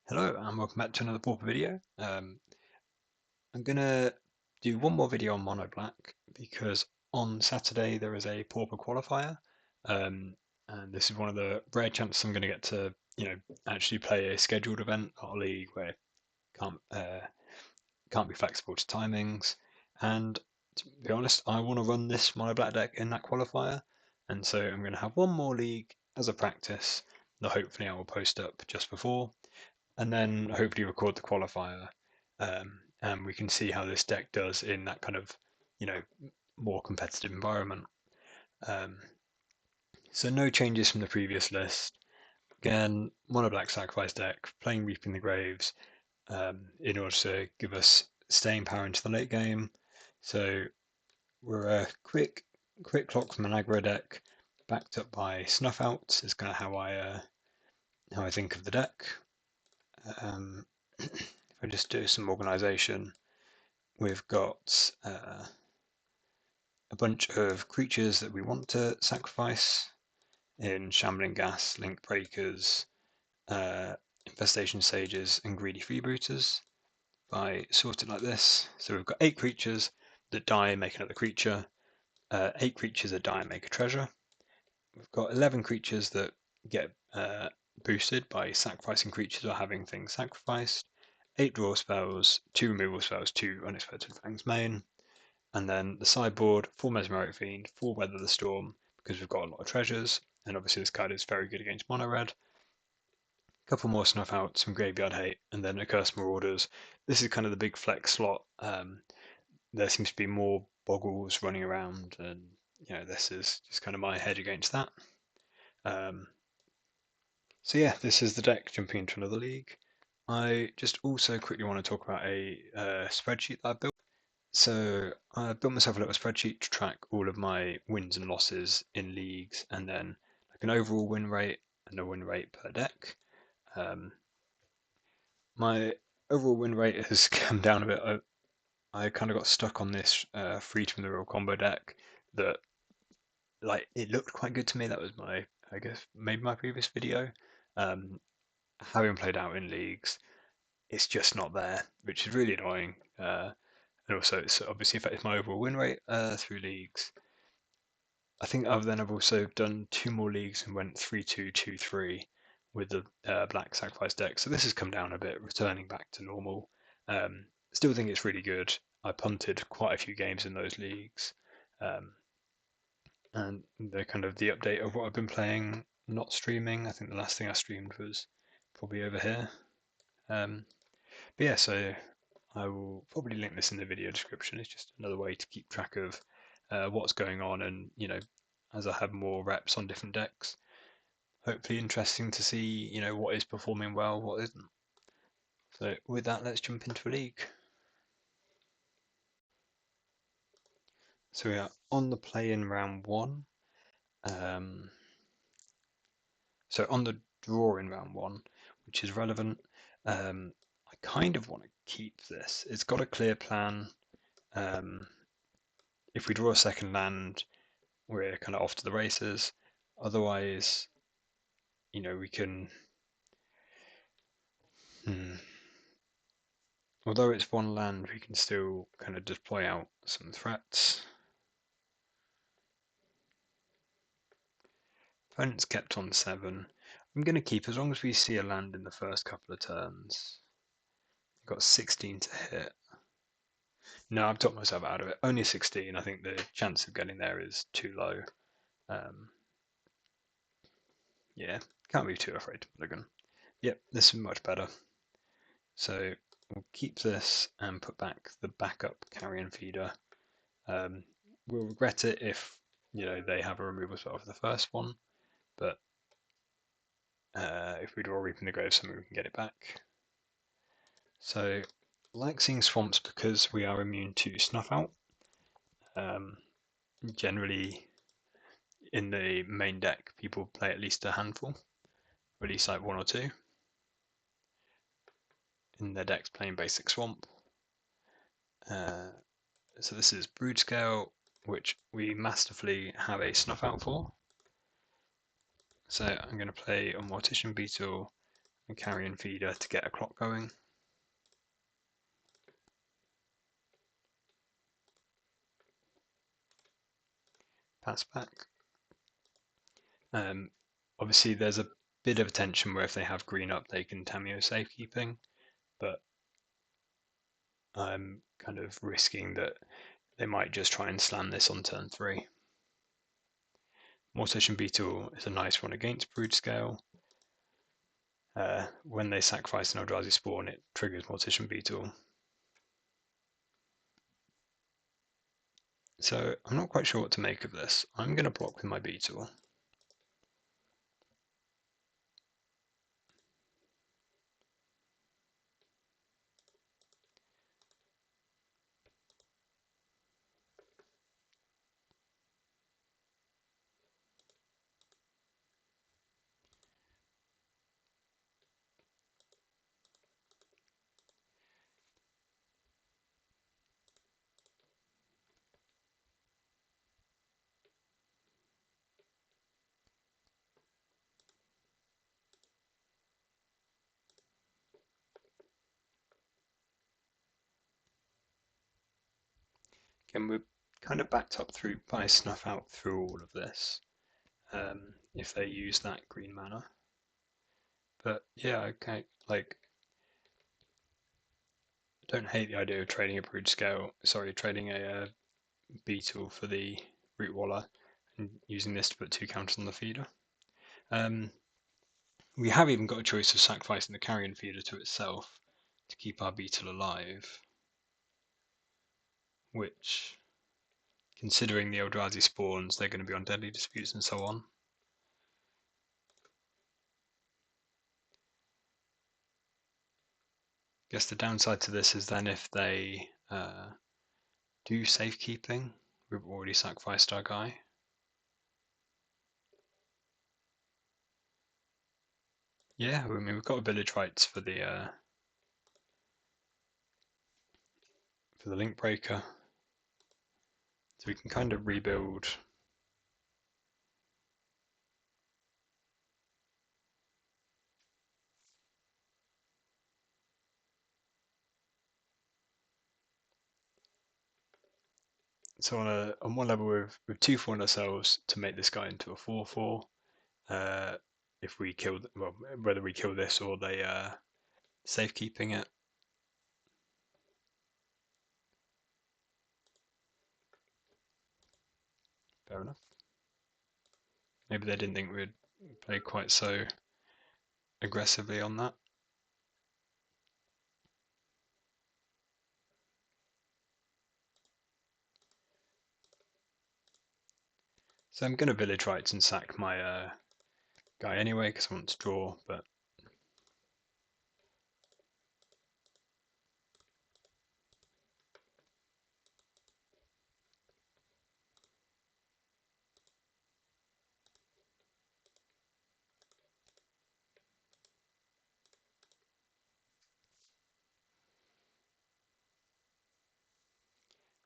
Hello and welcome back to another Pauper video. I'm gonna do one more video on Mono Black because on Saturday there is a Pauper Qualifier, and this is one of the rare chances I'm gonna get to, actually play a scheduled event, not a league where can't can't be flexible to timings. And to be honest, I want to run this Mono Black deck in that qualifier, and so I'm gonna have one more league as a practice that hopefully I will post up just before and then hopefully record the qualifier, and we can see how this deck does in that kind of, more competitive environment. Um, so no changes from the previous list. Again, mono black sacrifice deck, playing Reaping the Graves in order to give us staying power into the late game. So we're a quick clock from an aggro deck, backed up by Snuff Out is kind of how I think of the deck. If I just do some organization, we've got a bunch of creatures that we want to sacrifice in Shambling Gas, Link Breakers, Infestation Sages, and Greedy Freebooters by sorted like this. So we've got 8 creatures that die and make another creature, 8 creatures that die and make a treasure. We've got 11 creatures that get boosted by sacrificing creatures or having things sacrificed, 8 draw spells, 2 removal spells, 2 Unexpected Fangs main, and then the sideboard, 4 Mesmeric Fiend, 4 Weather the Storm, because we've got a lot of treasures, and obviously this card is very good against mono red. A couple more Snuff Out, some Graveyard Hate, and then a Curse Marauders. This is kind of the big flex slot. There seems to be more Boggles running around, and this is just kind of my hedge against that. So yeah, this is the deck jumping into another league. I just also quickly want to talk about a spreadsheet that I built. So I built myself a little spreadsheet to track all of my wins and losses in leagues, and then like an overall win rate and a win rate per deck. My overall win rate has come down a bit. I kind of got stuck on this free from the real combo deck that like it looked quite good to me. That was I guess maybe my previous video. Um, Having played out in leagues, it's just not there, which is really annoying. And also, it's obviously affected my overall win rate through leagues. I think I've also done 2 more leagues and went 3-2, 2-3 with the black sacrifice deck. So this has come down a bit, returning back to normal. Still think it's really good. I punted quite a few games in those leagues, and the kind of the update of what I've been playing, not streaming. I think the last thing I streamed was probably over here. But yeah, so I will probably link this in the video description. It's just another way to keep track of what's going on, and as I have more reps on different decks, hopefully interesting to see what is performing well, what isn't. So with that, let's jump into a league. So we are on the play-in round 1. So on the draw in round 1, which is relevant. I kind of want to keep this. It's got a clear plan. If we draw a second land, we're kind of off to the races. Otherwise, we can. Although it's one land, we can still kind of deploy out some threats. Opponent's kept on 7. I'm going to keep as long as we see a land in the first couple of turns. We've got 16 to hit. No, I've talked myself out of it. Only 16. I think the chance of getting there is too low. Yeah, can't be too afraid to mulligan. Yep, this is much better. So we'll keep this and put back the backup carrion feeder. We'll regret it if they have a removal spell for the first one, but if we draw Reaping the Grave, we can get it back. So like seeing swamps because we are immune to Snuff Out. Generally, in the main deck, people play at least a handful, or at least like 1 or 2. In their decks playing basic swamp. So this is Brood Scale, which we masterfully have a Snuff Out for. So I'm going to play a Mortician Beetle a carrion feeder to get a clock going. Pass back. Obviously, there's a bit of a tension where if they have green up, they can Tamiyo safekeeping, but I'm kind of risking that they might just try and slam this on turn 3. Mortician Beetle is a nice one against Brood Scale. When they sacrifice an Eldrazi Spawn, it triggers Mortician Beetle. So I'm not quite sure what to make of this. I'm going to block with my Beetle. Again, we're kind of backed up through by Snuff Out through all of this, if they use that green mana. But yeah, okay, like, I don't hate the idea of trading a Brood Scale, trading a Beetle for the Root Waller and using this to put 2 counters on the feeder. We have even got a choice of sacrificing the Carrion Feeder to itself to keep our Beetle alive, which, considering the Eldrazi spawns, they're going to be on Deadly Disputes and so on. I guess the downside to this is then if they do safekeeping, we've already sacrificed our guy. Yeah, I mean we've got village rights for the link breaker, so we can kind of rebuild. So on one level we've 2-4'd ourselves to make this guy into a 4/4. If we kill, well, whether we kill this or they safekeeping it. Fair enough. Maybe they didn't think we'd play quite so aggressively on that. So I'm going to village rights and sack my guy anyway because I want to draw, but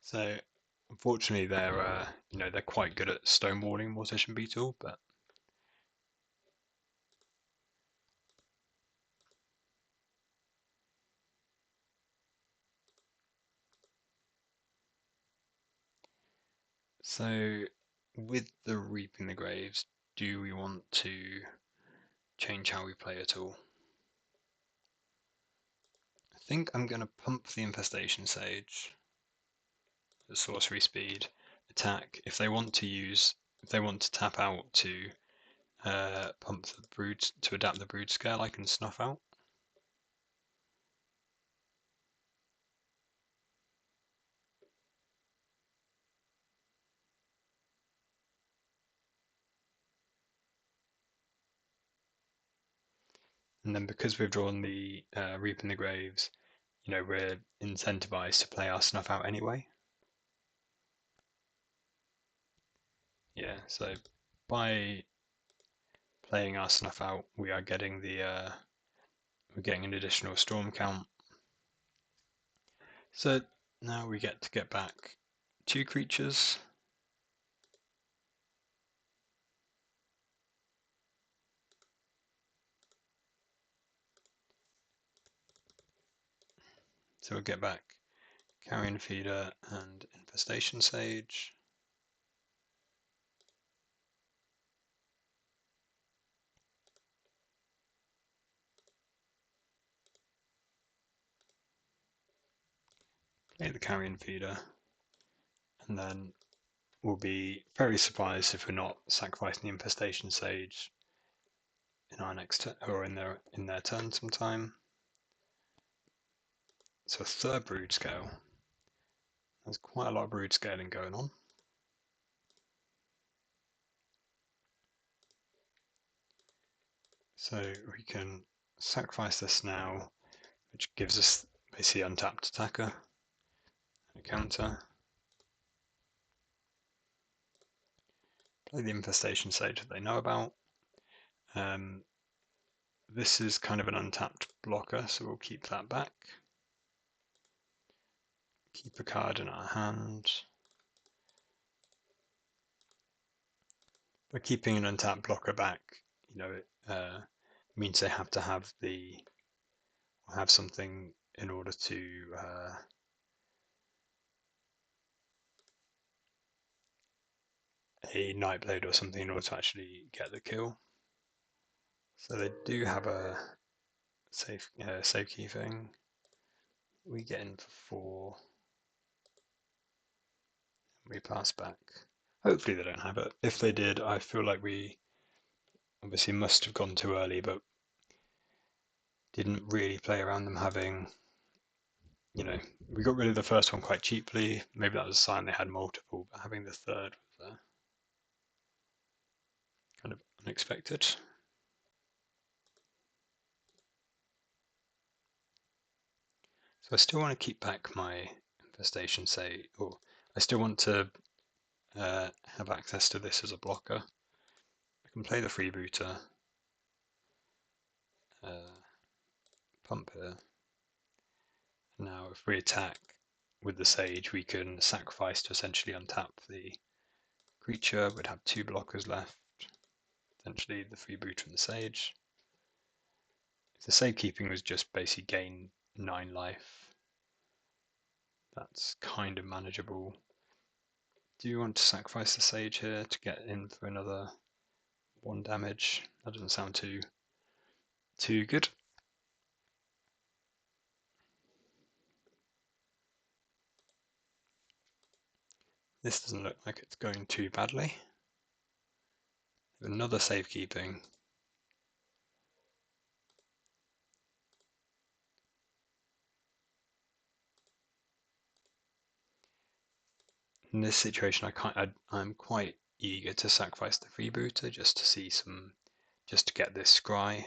so unfortunately they're they're quite good at stonewalling Mortician Beetle, but so with the Reaping the Graves, do we want to change how we play at all? I think I'm going to pump the Infestation Sage, the sorcery speed, attack. If they want to tap out to pump the brood to adapt the brood scale, I can snuff out. And then because we've drawn the Reaping the Graves, we're incentivized to play our snuff out anyway. Yeah, so by playing our snuff out, we are getting we're getting an additional storm count. So now we get back 2 creatures. So we'll get back Carrion Feeder and Infestation Sage. Play the Carrion Feeder, and then we'll be very surprised if we're not sacrificing the Infestation Sage in our next or in their turn sometime. So a third brood scale. There's quite a lot of brood scaling going on. So we can sacrifice this now, which gives us basically untapped attacker and a counter. Play the Infestation Sage that they know about. This is kind of an untapped blocker, so we'll keep that back. Keep a card in our hand. By keeping an untapped blocker back, it means they have to have something in order to a Nightblade or something in order to actually get the kill. So they do have a safekeeping thing. We get in for 4. We pass back. Hopefully they don't have it. If they did, I feel like we obviously must have gone too early, but didn't really play around them having, we got rid of the first one quite cheaply. Maybe that was a sign they had multiple, but having the third was kind of unexpected. So I still want to keep back my Infestation Sage, or I still want to have access to this as a blocker. I can play the freebooter, pump here. Now if we attack with the Sage, we can sacrifice to essentially untap the creature. We'd have 2 blockers left, potentially the freebooter and the Sage. If the safekeeping was just basically gain 9 life, that's kind of manageable. Do you want to sacrifice the Sage here to get in for another 1 damage? That doesn't sound too good. This doesn't look like it's going too badly. Another safekeeping. In this situation, I'm quite eager to sacrifice the freebooter just to get this scry.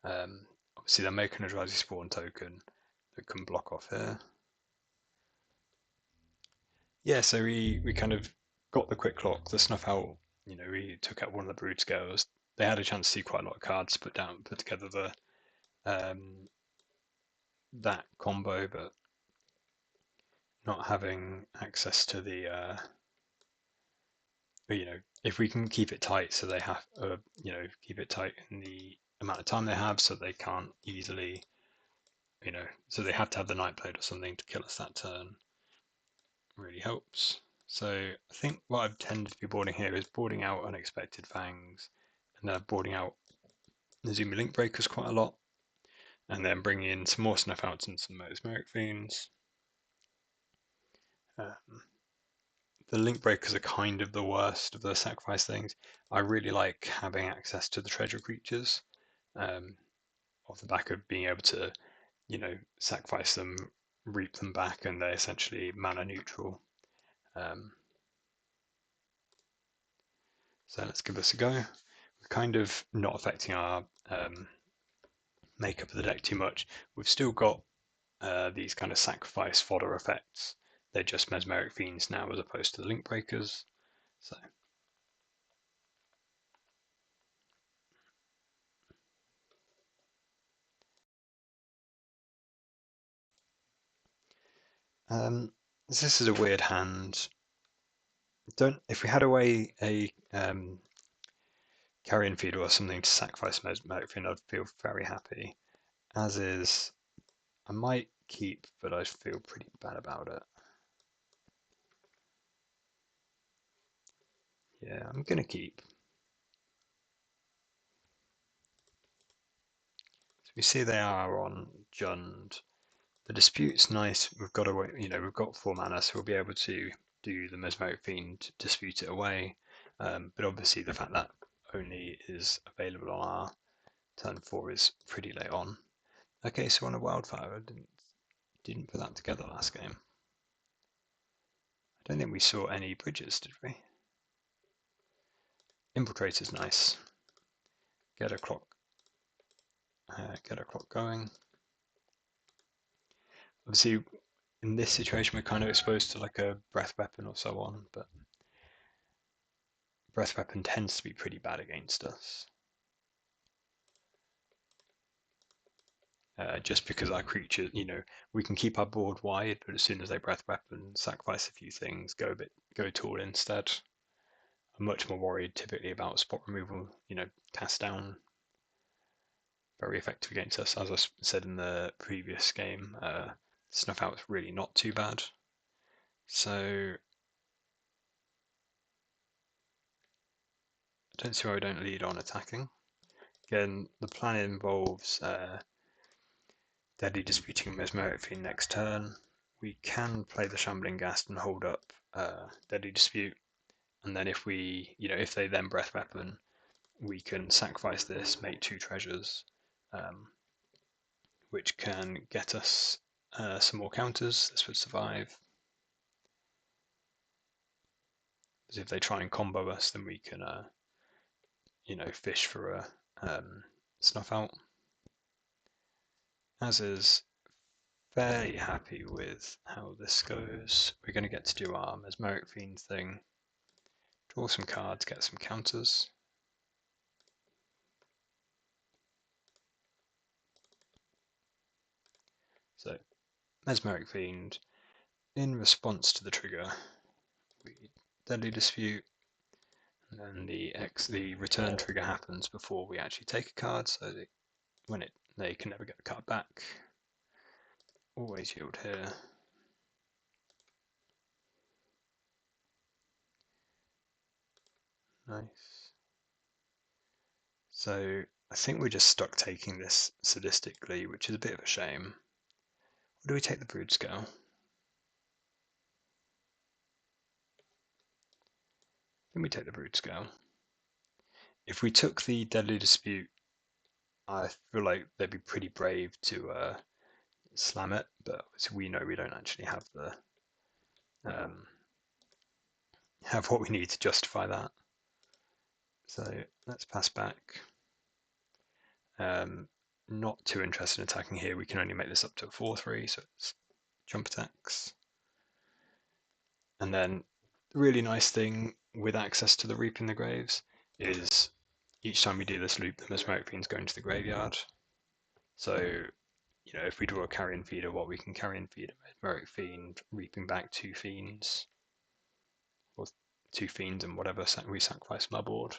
Obviously, they're making a Eldrazi spawn token that can block off here. Yeah, so we kind of got the quick lock, the snuff out. We took out one of the brood scales. They had a chance to see quite a lot of cards put together that combo, but not having access to the if we can keep it tight, so they have keep it tight in the amount of time they have, so they can't easily so they have to have the Nightblade or something to kill us that turn. Really helps. So I think what I've tended to be boarding here is boarding out Unexpected Fangs, and then boarding out the Zoomy Link Breakers quite a lot, and then bringing in some more Snuff Outs and some Ephemerate Fiends. The Link Breakers are kind of the worst of the sacrifice things. I really like having access to the treasure creatures, off the back of being able to, sacrifice them, reap them back, and they're essentially mana neutral. So let's give this a go. We're kind of not affecting our makeup of the deck too much. We've still got these kind of sacrifice fodder effects. They're just Mesmeric Fiends now as opposed to the Link Breakers. So this is a weird hand. If we had a Carrion Feeder or something to sacrifice Mesmeric Fiend, I'd feel very happy. As is, I might keep, but I feel pretty bad about it. Yeah, I'm gonna keep. So we see they are on Jund. The dispute's nice. We've got away, we've got 4 mana, so we'll be able to do the Mesmeric Fiend, dispute it away. But obviously, the fact that only is available on our turn 4 is pretty late on. Okay, so on a Wildfire, I didn't put that together last game. I don't think we saw any bridges, did we? Infiltrator's nice. Get a clock going. Obviously, in this situation, we're kind of exposed to like a breath weapon or so on, but breath weapon tends to be pretty bad against us. Just because our creatures, we can keep our board wide, but as soon as they breath weapon, sacrifice a few things, go tall instead. I'm much more worried typically about spot removal, cast down. Very effective against us. As I said in the previous game, snuff out is really not too bad. So I don't see why we don't lead on attacking. Again, the plan involves Deadly Disputing Mesmeric Fiend next turn. We can play the Shambling Ghast and hold up Deadly Dispute, and then if they then breath weapon, we can sacrifice this, make 2 treasures, which can get us some more counters. This would survive. Because if they try and combo us, then we can, fish for a snuff out. As is fairly happy with how this goes. We're going to get to do our Mesmeric Fiend thing, draw some cards, get some counters. So, Mesmeric Fiend, in response to the trigger, we Deadly Dispute, and then the return trigger happens before we actually take a card, so they can never get the card back. Always yield here. Nice. So I think we're just stuck taking this sadistically, which is a bit of a shame. Or do we take the Brood Scale? Then we take the Brood Scale. If we took the Deadly Dispute, I feel like they'd be pretty brave to slam it, but obviously we know we don't actually have have what we need to justify that. So let's pass back. Not too interested in attacking here. We can only make this up to a 4/3, so it's jump attacks. And then the really nice thing with access to the Reaping the Graves is each time we do this loop, the Mesmeric Fiend's going to the graveyard. So, if we draw a Carrion Feeder, we can Carrion Feed a Mesmeric Fiend, reaping back 2 Fiends, or 2 Fiends and whatever we sacrifice from our board.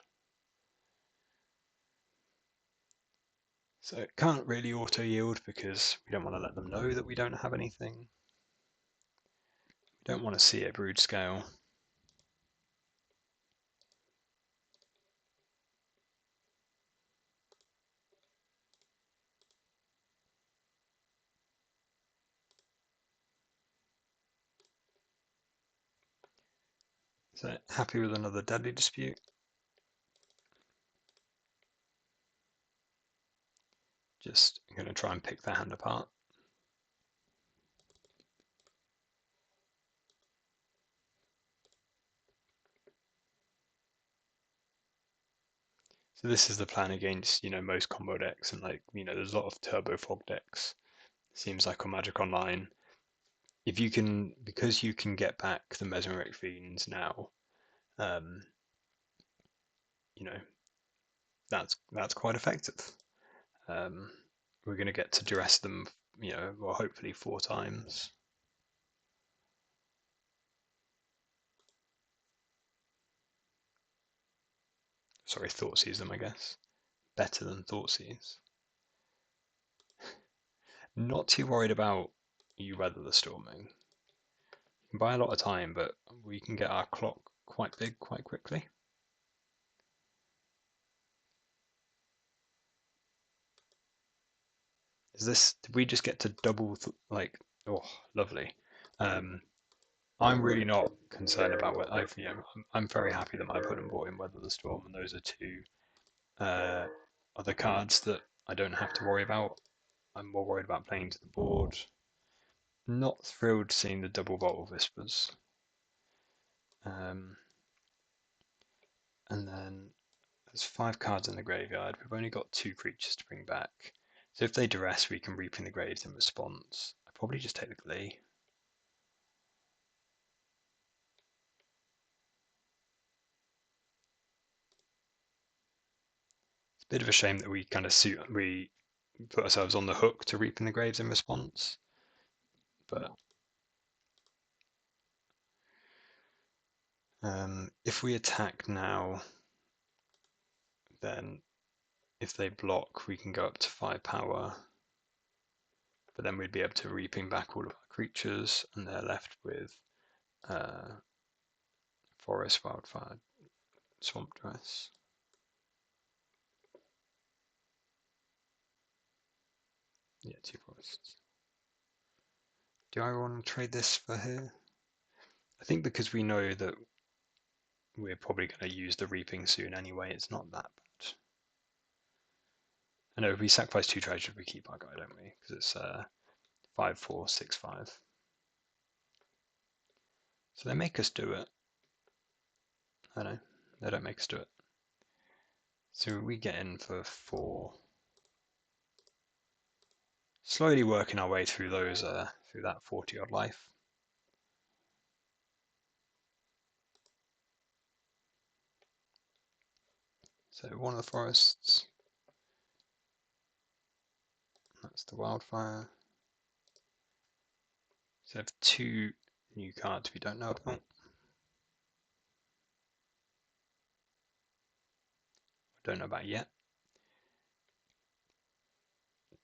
So it can't really auto-yield because we don't want to let them know that we don't have anything. We don't want to see a Brood Scale. So happy with another Deadly Dispute. Just going to try and pick their hand apart. So this is the plan against, most combo decks, and there's a lot of turbo fog decks. Seems like on Magic Online, because you can get back the Mesmeric Fiends now, that's quite effective. We're going to get to duress them, well, hopefully 4 times. Sorry, Thoughtseize them, I guess. Better than Thoughtseize. Not too worried about you weather the storming. You can buy a lot of time, but we can get our clock quite big quite quickly. Did we just get to double, like, oh, lovely. I'm really not concerned about what I'm very happy that my opponent bought in Weather the Storm, and those are two other cards that I don't have to worry about. I'm more worried about playing to the board. Not thrilled seeing the double Vault of Whispers. And then there's 5 cards in the graveyard. We've only got 2 creatures to bring back. So if they duress, we can Reaping the Graves in response. I probably just take the Glee. It's a bit of a shame that we kind of put ourselves on the hook to Reaping the Graves in response. But if we attack now, then if they block, we can go up to 5 power. But then we'd be able to Reaping back all of our creatures, and they're left with Forest, Wildfire, Swamp Dress. Yeah, 2 forests. Do I want to trade this for here? I think because we know that we're probably going to use the Reaping soon anyway, it's not that bad. I know if we sacrifice 2 treasures, we keep our guy, don't we? Because it's 5, 4, 6, 5. So they make us do it. I know, they don't make us do it. So we get in for 4. Slowly working our way through those, through that 40-odd life. So one of the forests. That's the Wildfire. So I have 2 new cards we don't know about. Don't know about yet.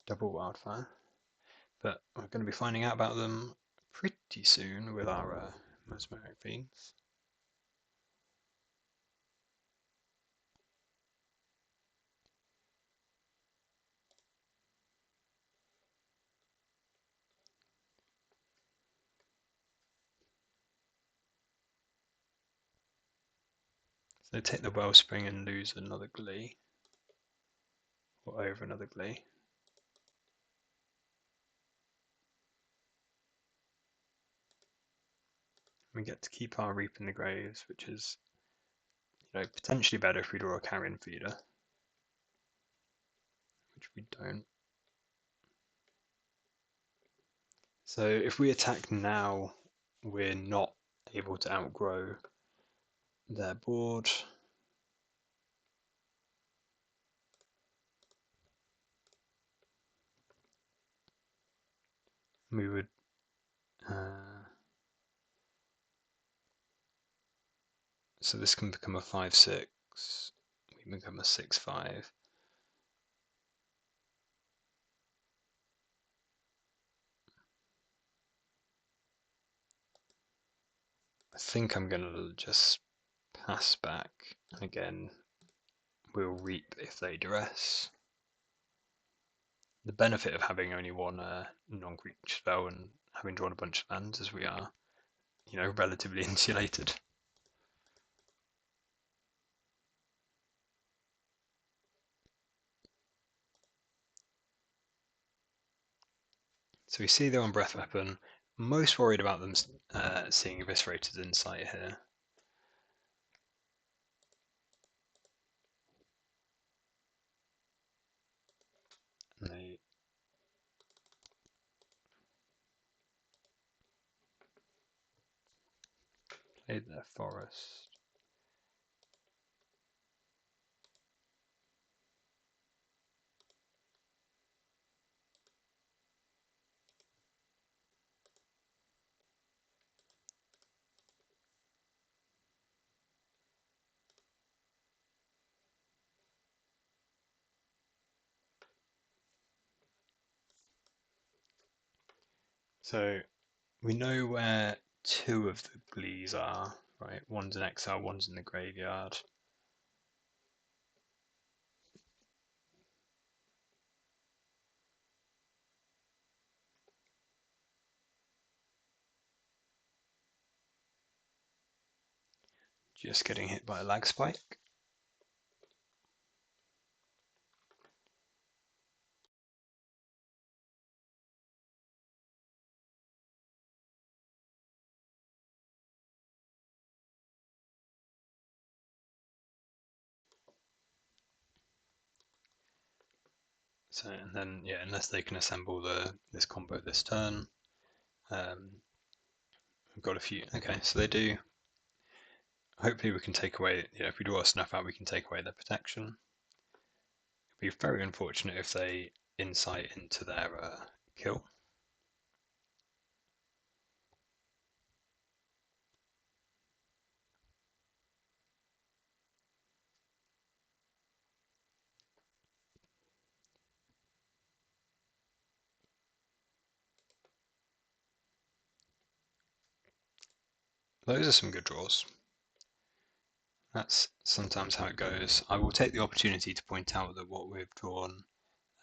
Double Wildfire. But we're going to be finding out about them pretty soon with our Mesmeric Fiends. So take the Wellspring and lose another Glee. Or over another Glee. We get to keep our Reaping the Graves, which is potentially better if we draw a Carrion Feeder. Which we don't. So if we attack now, we're not able to outgrow their board. We would so this can become a 5/6. We can become a 6/5. I think I'm going to just pass back. Again, we'll reap if they duress. The benefit of having only one non-creature spell and having drawn a bunch of lands is we are, relatively insulated. So we see they're on Breath Weapon. Most worried about them seeing Eviscerated Insight here. And they played their Forest. So we know where two of the Glees are, right? One's in exile, one's in the graveyard. Just getting hit by a lag spike. So and then yeah, unless they can assemble this combo this turn, we've got a few. Okay, so they do. Hopefully we can take away. Yeah, if we draw a snuff out, we can take away their protection. It'd be very unfortunate if they insight into their kill. Those are some good draws. That's sometimes how it goes. I will take the opportunity to point out that what we've drawn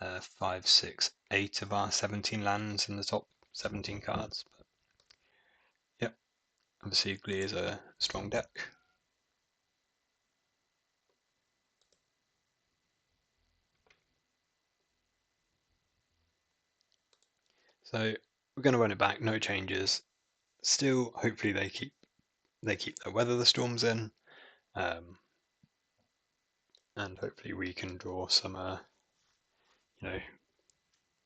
5, 6, 8 of our 17 lands in the top 17 cards. But yep, obviously Glee is a strong deck. So we're going to run it back, no changes. Still, hopefully they keep their Weather the Storms in, and hopefully we can draw some. I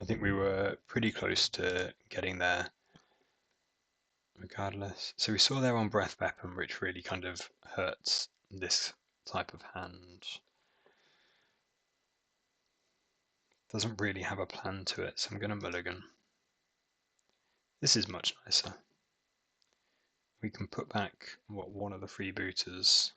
think we were pretty close to getting there, regardless. So we saw there on Breath Weapon, which really kind of hurts this type of hand. Doesn't really have a plan to it, so I'm going to mulligan. This is much nicer. We can put back one of the freebooters.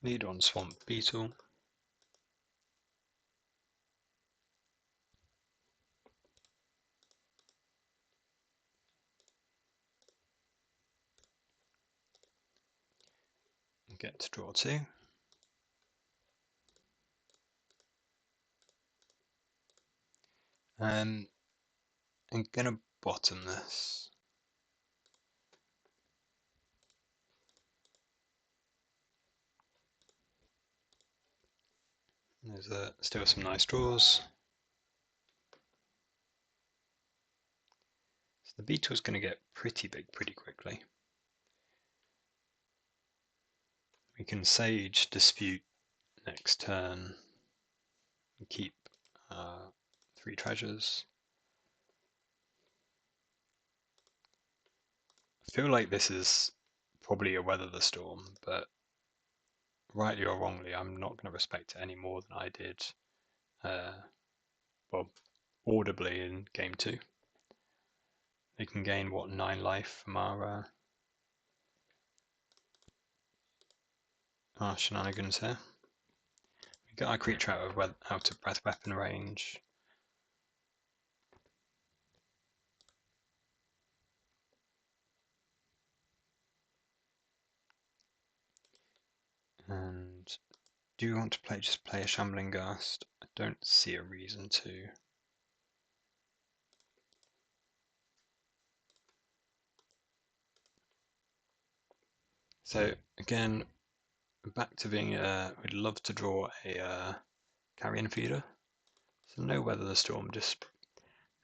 Lead on Swamp Beetle. Get to draw 2. I'm gonna bottom this. There's still some nice draws. So the beetle's going to get pretty big pretty quickly. We can Sage Dispute next turn and keep 3 treasures. I feel like this is probably a Weather the Storm, but rightly or wrongly, I'm not going to respect it any more than I did, well, audibly in game 2. They can gain, what, 9 life from our shenanigans here. We get our creature out of breath weapon range. And do you want to just play a Shambling Ghast? I don't see a reason to. So again, back to being we'd love to draw a carrion feeder. So no Weather the Storm, just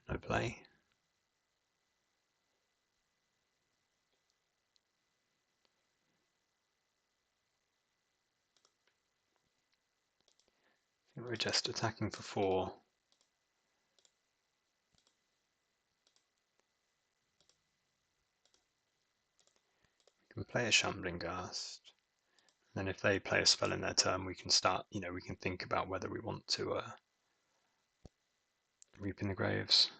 no play. I think we're just attacking for 4. We can play a Shambling Ghast. Then if they play a spell in their turn, we can start, we can think about whether we want to reap in the graves.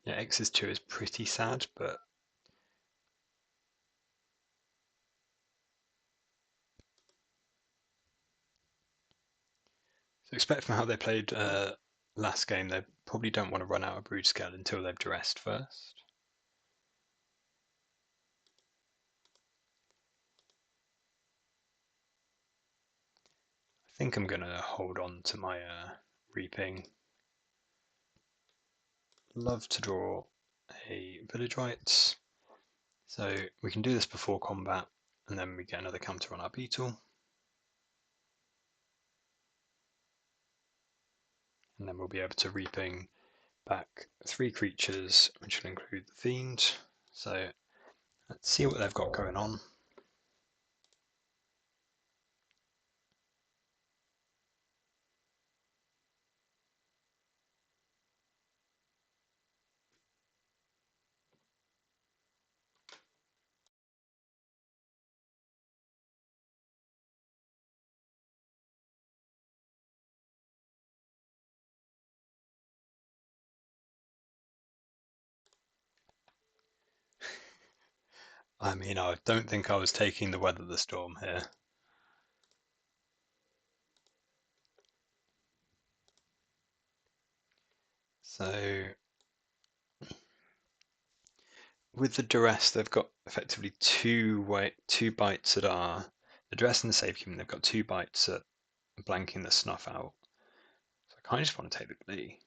Yeah, X's 2 is pretty sad, but so expect from how they played last game, they probably don't want to run out of Brood Scale until they've dressed first. I think I'm going to hold on to my reaping. Love to draw a Village Rites, so we can do this before combat, and then we get another counter on our Beetle. And then we'll be able to reaping back 3 creatures, which will include the Fiend. So let's see what they've got going on. I mean, I don't think I was taking the Weather the Storm here. So with the Duress, they've got effectively two bites at the Duress and the Safekeeping. They've got 2 bites at blanking the Snuff out. So I kind of just want to take the Glee.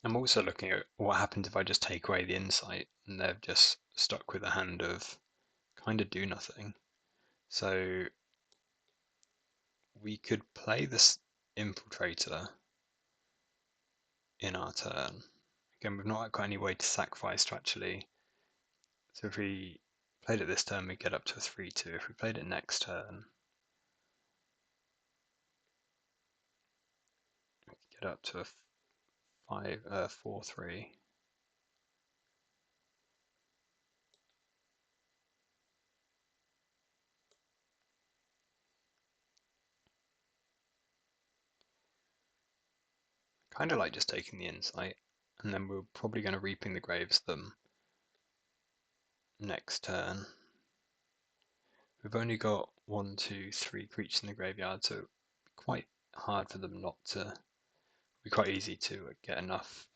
I'm also looking at what happens if I just take away the Insight and they're just stuck with a hand of kind of do nothing. So we could play this Infiltrator in our turn. Again, we've not got any way to sacrifice to actually. So if we played it this turn, we get up to a 3-2. If we played it next turn, we get up to a 4-3. Kind of like just taking the Insight, and then we're probably going to Reaping the Graves them next turn. We've only got 1, 2, 3 creatures in the graveyard, so it'd be quite hard for them not to. It'd be quite easy to get enough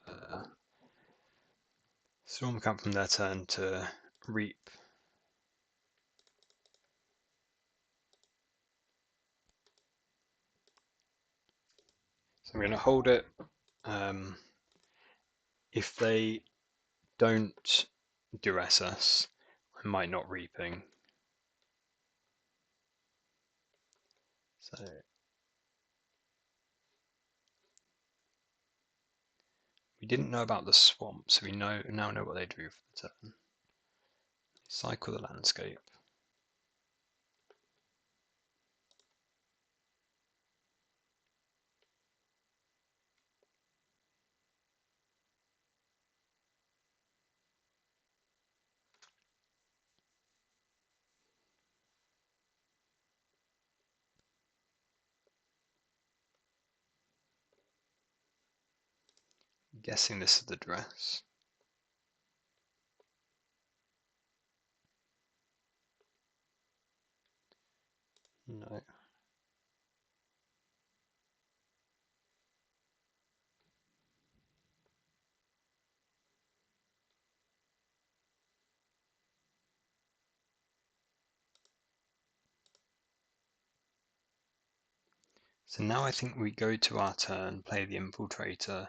Stormcap from their turn to reap. So I'm going to hold it. If they don't duress us, I might not reaping. So we didn't know about the swamp, so we now know what they do for the turn. Cycle the landscape. I'm guessing this is the dress. No. So now I think we go to our turn, play the Infiltrator,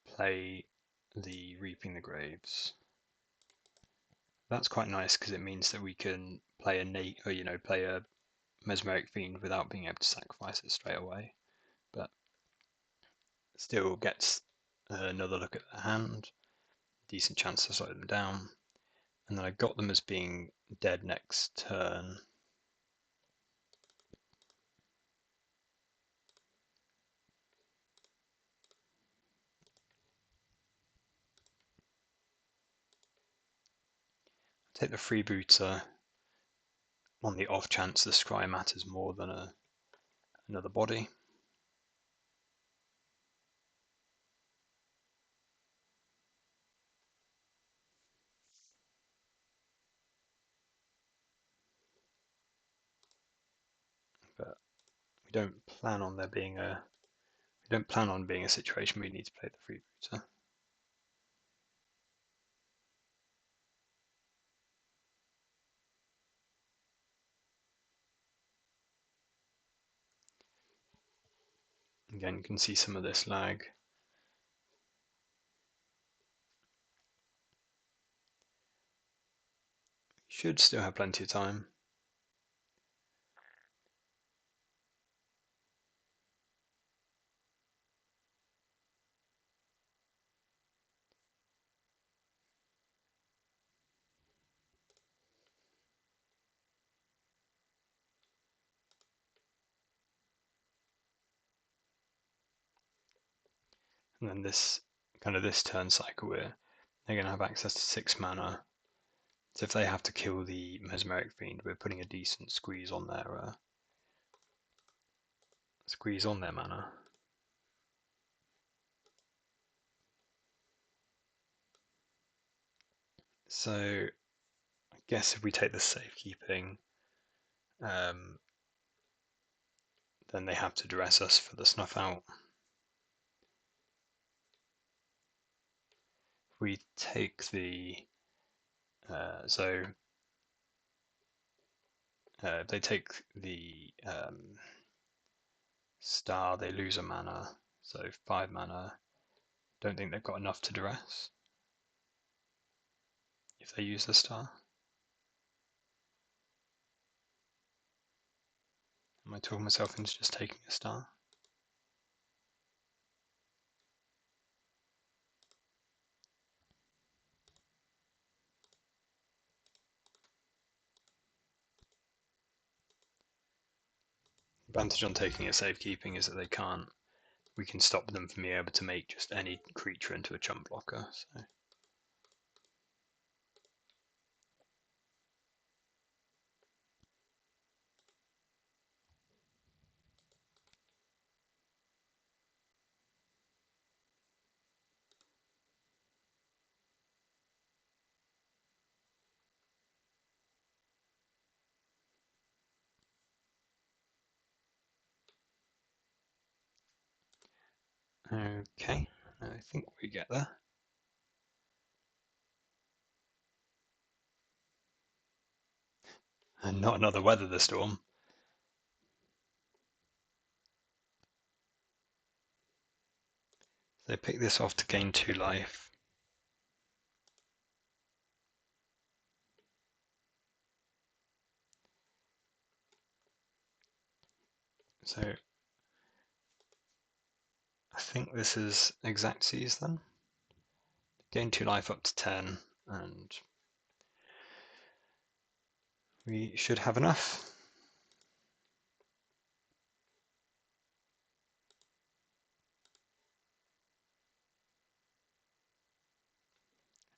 play the Reaping the Graves. That's quite nice because it means that we can play play a Mesmeric Fiend without being able to sacrifice it straight away. But still gets another look at the hand, decent chance to slow them down, and then I got them as being dead next turn. Take the freebooter on the off chance the scry matters more than another body. But we don't plan on there being a situation where we need to play the freebooter. Again, you can see some of this lag. Should still have plenty of time. And then this turn cycle where they're going to have access to 6 mana. So if they have to kill the Mesmeric Fiend, we're putting a decent squeeze on their mana. So I guess if we take the safekeeping, then they have to dress us for the snuff out. If we take the if they take the star, they lose a mana, so 5 mana. Don't think they've got enough to dress if they use the star. Am I talking myself into just taking a star? Advantage on taking a safekeeping is that we can stop them from being able to make just any creature into a chump blocker. So. Okay, I think we get there. And not another weather the storm. They pick this off to gain 2 life. So I think this is exact seize then. Gain 2 life up to 10, and we should have enough.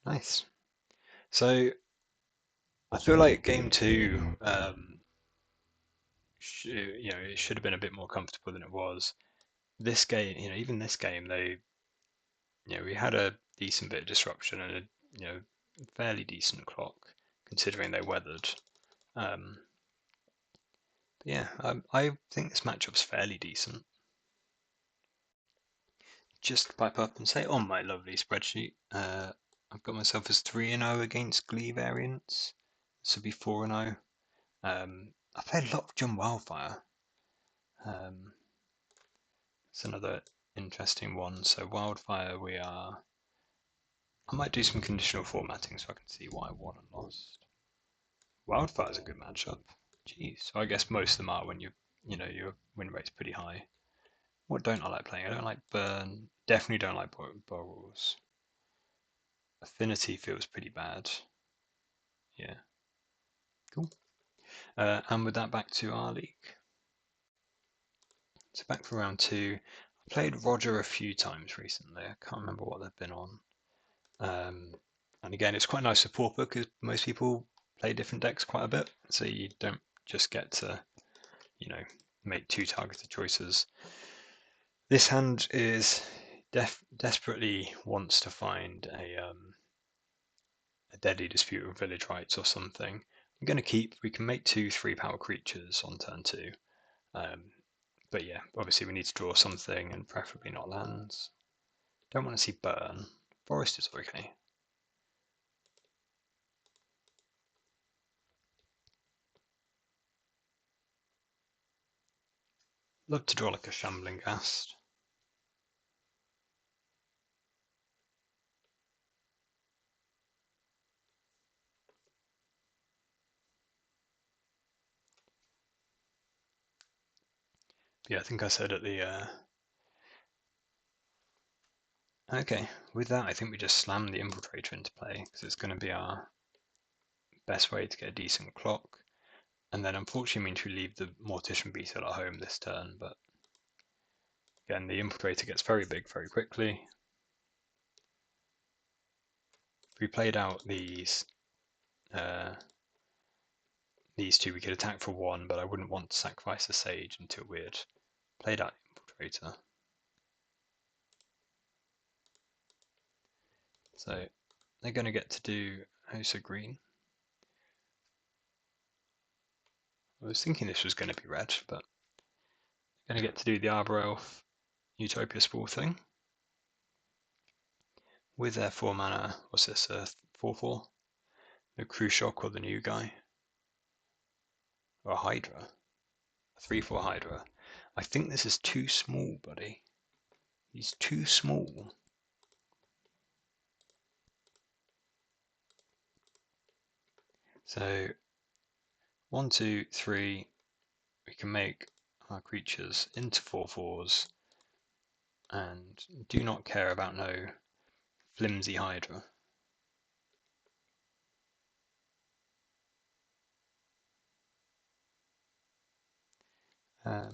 Nice. So I feel like game 2, it should have been a bit more comfortable than it was. This game, even this game, we had a decent bit of disruption and a, fairly decent clock considering they weathered. Yeah, I think this matchup's fairly decent. Just pipe up and say on my lovely spreadsheet, I've got myself as 3-0 against Glee variants. This would be 4-0. I played a lot of John Wildfire. It's another interesting one. So Wildfire, I might do some conditional formatting so I can see why I won and lost. Wildfire's a good matchup. Jeez. So I guess most of them are when your win rate's pretty high. What don't I like playing? I don't like Burn. Definitely don't like Boggles. Affinity feels pretty bad. Yeah, cool. And with that, back to our league. So back for round two. I played Roger a few times recently. I can't remember what they've been on. And again, it's quite nice for Pauper because most people play different decks quite a bit, so you don't just get to, make two targeted choices. This hand is desperately wants to find a deadly dispute with village rights or something. I'm going to keep. We can make 2/3 power creatures on turn two. But yeah, obviously we need to draw something and preferably not lands. Don't want to see burn. Forest is okay. Love to draw like a Shambling Ghast. Yeah, I think I said at the. Okay, with that, I think we just slam the Infiltrator into play because it's going to be our best way to get a decent clock. And then unfortunately means we leave the Mortician Beetle at home this turn, but again, the Infiltrator gets very big very quickly. If we played out these two, we could attack for one, but I wouldn't want to sacrifice a Sage until we had played out the Infiltrator. So they're going to get to do Hosa Green. I was thinking this was going to be red, but they're going to get to do the Arbor Elf Utopia Spore thing. With their 4 mana, what's this, a 4/4? The Crew Shock or the new guy? Or a Hydra? A 3/4 Hydra. I think this is too small, buddy. He's too small. So 1, 2, 3, we can make our creatures into 4/4s and do not care about no flimsy Hydra. I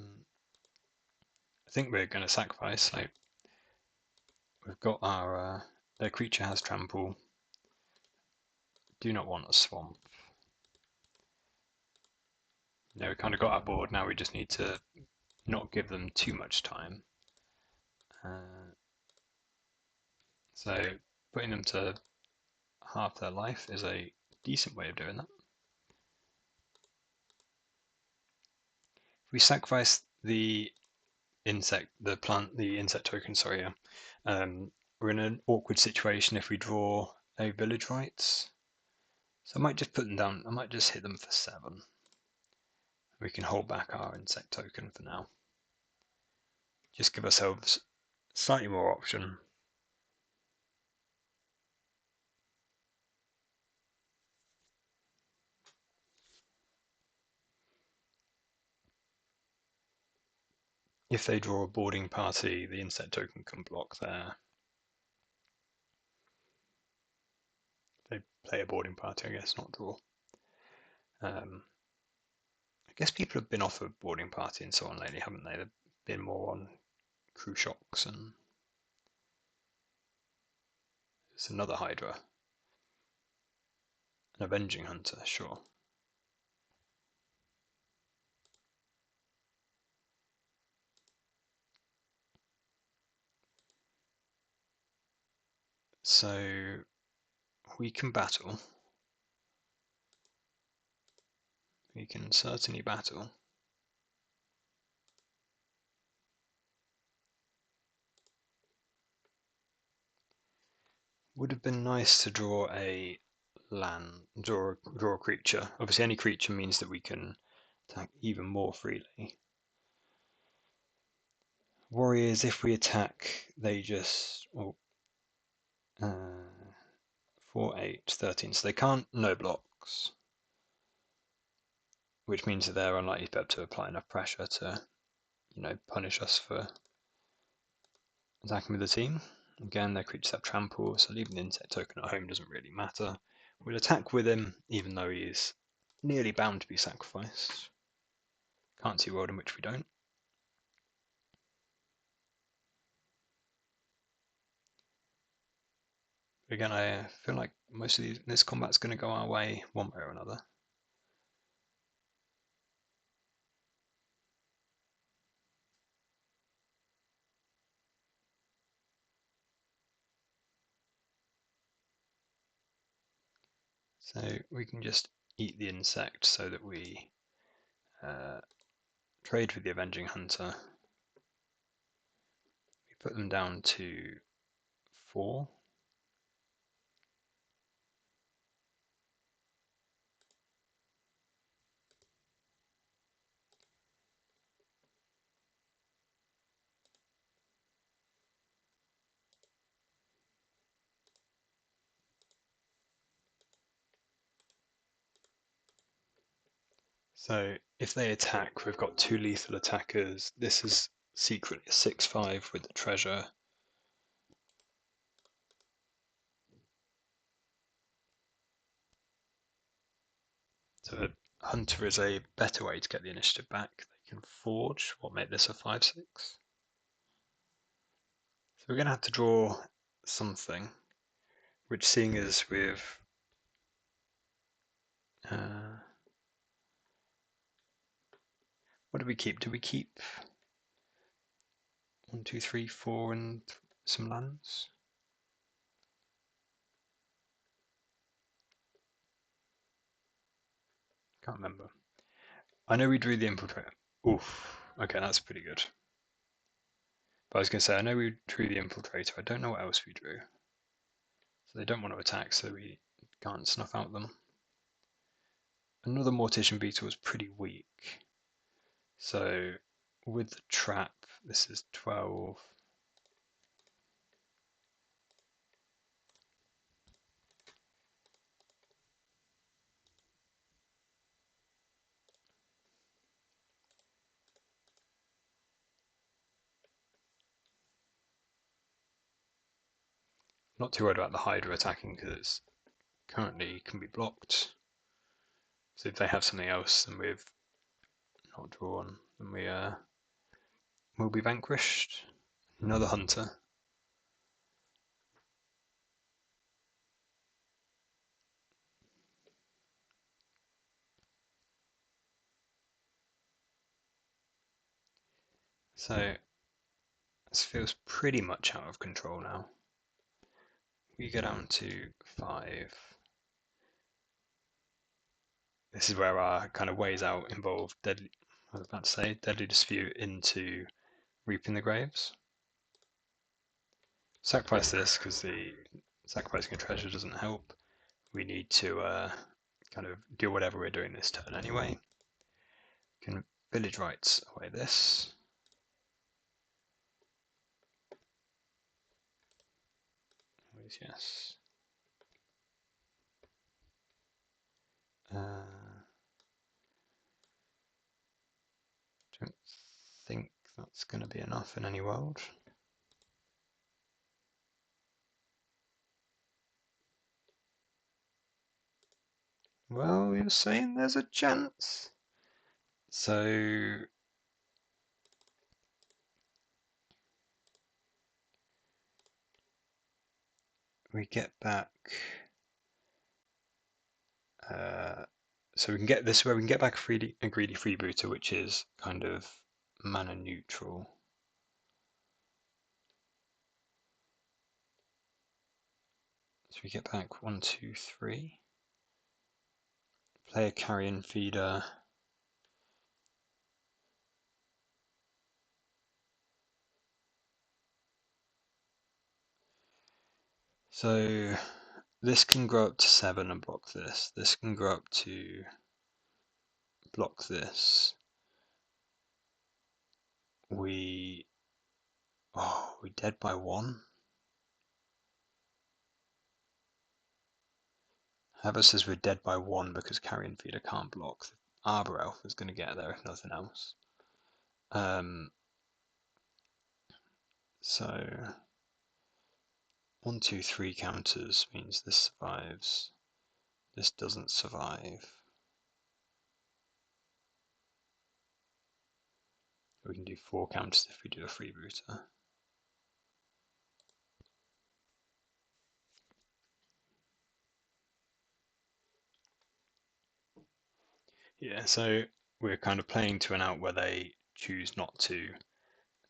think we're going to sacrifice. Like, we've got our their creature has trample. Do not want a swamp. We kind of got our board. Now we just need to not give them too much time. So putting them to half their life is a decent way of doing that. If we sacrifice the insect token, sorry, yeah. We're in an awkward situation if we draw a village rights. So I might just put them down. I might just hit them for 7. We can hold back our insect token for now. Just give ourselves slightly more option. If they draw a boarding party, the insect token can block there. They play a boarding party, I guess, not draw. I guess people have been off of boarding party and so on lately, haven't they? They've been more on crew shocks and it's another Hydra. An avenging hunter, sure. So we can battle. We can certainly battle. Would have been nice to draw a draw a creature. Obviously, any creature means that we can attack even more freely. Warriors, if we attack, they just 4, 8, 13. So they can't no blocks, which means that they're unlikely to be able to apply enough pressure to, punish us for attacking with the team. Again, their creatures have trample, so leaving the insect token at home doesn't really matter. We'll attack with him, even though he is nearly bound to be sacrificed. Can't see a world in which we don't. But again, I feel like most of this combat's going to go our way one way or another. So we can just eat the insect so that we trade with the Avenging Hunter. We put them down to 4. So if they attack, we've got 2 lethal attackers. This is secretly a 6/5 with the treasure. So Hunter is a better way to get the initiative back. They can forge, what make this a 5/6. So we're going to have to draw something, which seeing as with what do we keep? Do we keep 1, 2, 3, 4 and some lands? Can't remember. I know we drew the Infiltrator. Oof. Okay, that's pretty good. But I was going to say, I know we drew the Infiltrator. I don't know what else we drew. So they don't want to attack, so we can't snuff out them. Another Mortician Beetle was pretty weak. So with the trap, this is 12. Not too worried about the Hydra attacking because it's currently can be blocked. So if they have something else and we've not drawn, then we will be vanquished. Another Hunter. So this feels pretty much out of control now. We go down to 5. This is where our kind of ways out involve deadly. I was about to say deadly dispute into reaping the graves. Sacrifice this because the sacrificing a treasure doesn't help. We need to kind of do whatever we're doing this turn anyway. Can village rights away this. Always yes. Don't think that's going to be enough in any world. Well, you're saying there's a chance. So we get back. So we can get this where we can get back a greedy freebooter, which is kind of mana neutral. So we get back 1, 2, 3. Play a carrion feeder. So this can grow up to 7 and block this. This can grow up to block this. We're dead by 1. However, says we're dead by 1 because carrion feeder can't block. Arbor Elf is going to get there if nothing else. So 1, 2, 3 counters means this survives. This doesn't survive. We can do 4 counters if we do a freebooter. Yeah, so we're kind of playing to an out where they choose not to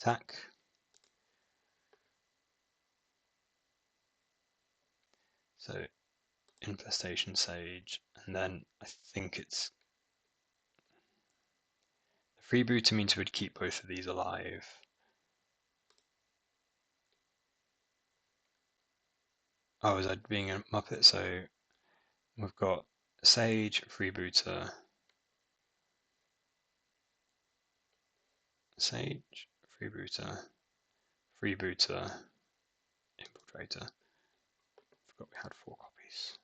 attack. So Infestation Sage, and then I think it's the freebooter means we'd keep both of these alive. Oh, is that being a Muppet? So we've got Sage, freebooter, Sage, freebooter, freebooter, infiltrator. Forgot we had 4 copies.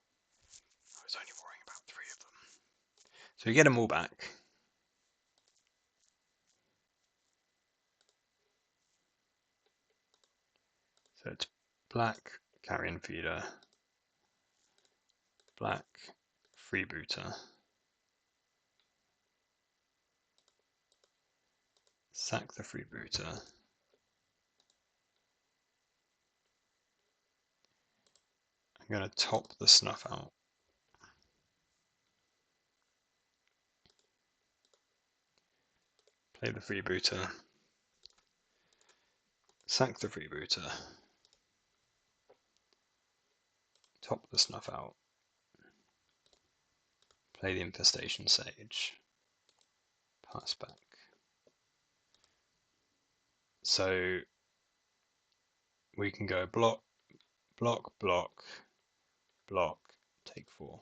I was only worrying about 3 of them. So you get them all back. So it's black, carrion feeder, black, freebooter, sack the freebooter, I'm going to top the snuff out. Play the freebooter, sack the freebooter, top the snuff out, play the infestation sage, pass back. So we can go block, block, block, block, take 4.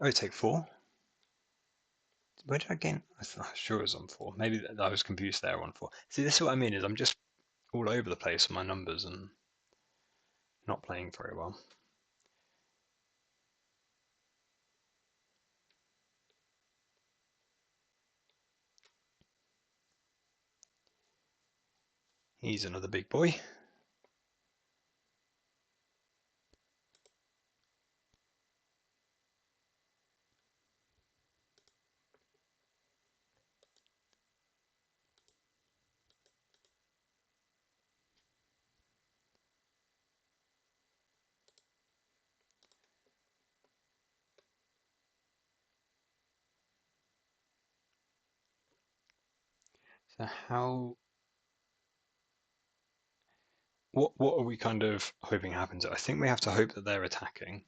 Oh, take 4? Where did I gain? I thought sure it was on 4. Maybe I was confused there on 4. See, this is what I mean, is I'm just all over the place with my numbers and not playing very well. He's another big boy. So what are we kind of hoping happens? I think we have to hope that they're attacking,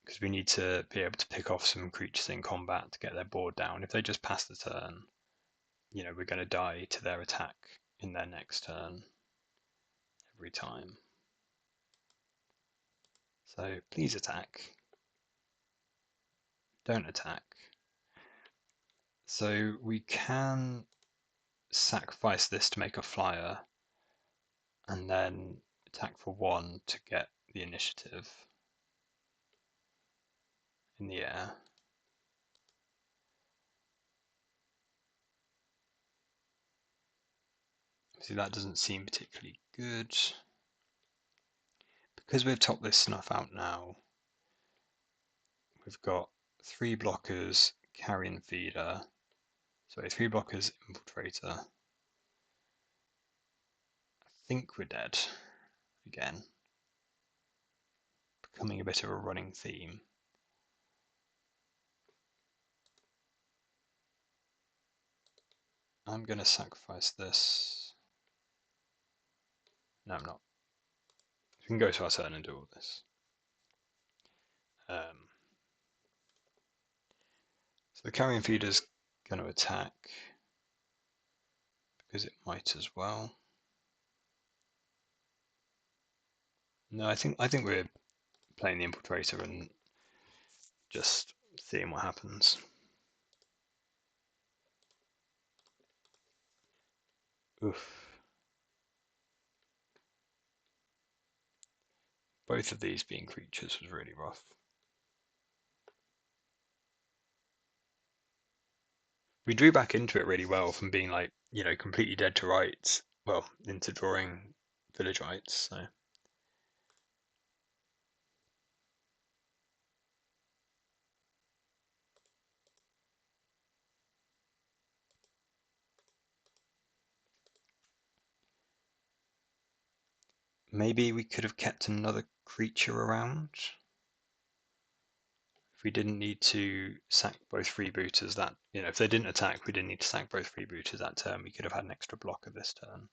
because we need to be able to pick off some creatures in combat to get their board down. If they just pass the turn, we're going to die to their attack in their next turn every time. So please attack. Don't attack. So we can sacrifice this to make a flyer and then attack for 1 to get the initiative in the air. See, that doesn't seem particularly good. Because we've topped this snuff out now, we've got 3 blockers, carrion feeder, sorry, 3 blockers, infiltrator. I think we're dead again. Becoming a bit of a running theme. I'm going to sacrifice this. No, I'm not. We can go to our turn and do all this. So the carrion feeder's going to attack because it might as well. No, I think we're playing the infiltrator and just seeing what happens. Oof. Both of these being creatures was really rough. We drew back into it really well from being like, completely dead to rights, well, into drawing village rights. So maybe we could have kept another creature around. If we didn't need to sack both freebooters that, if they didn't attack, we didn't need to sack both freebooters that turn. We could have had an extra blocker this turn.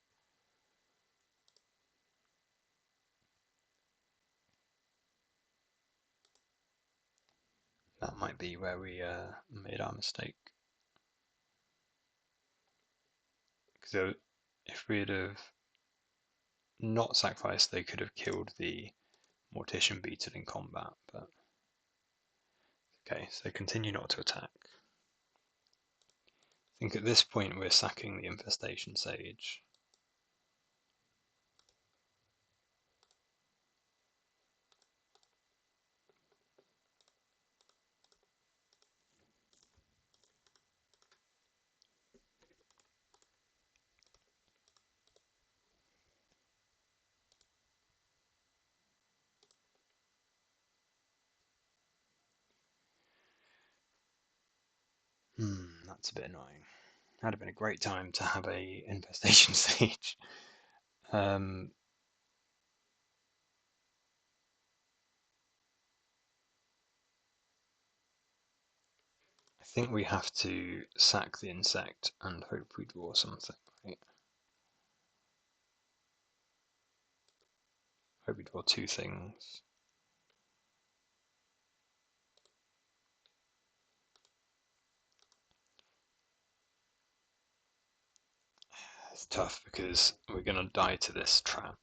That might be where we made our mistake. Because if we'd have not sacrificed, they could have killed the Mortician Beetle in combat. But okay, so continue not to attack. I think at this point we're sacking the Infestation Sage. That's a bit annoying. That'd have been a great time to have a Infestation Sage. I think we have to sack the insect and hope we draw something. Right? Hope we draw two things. It's tough because we're going to die to this trap.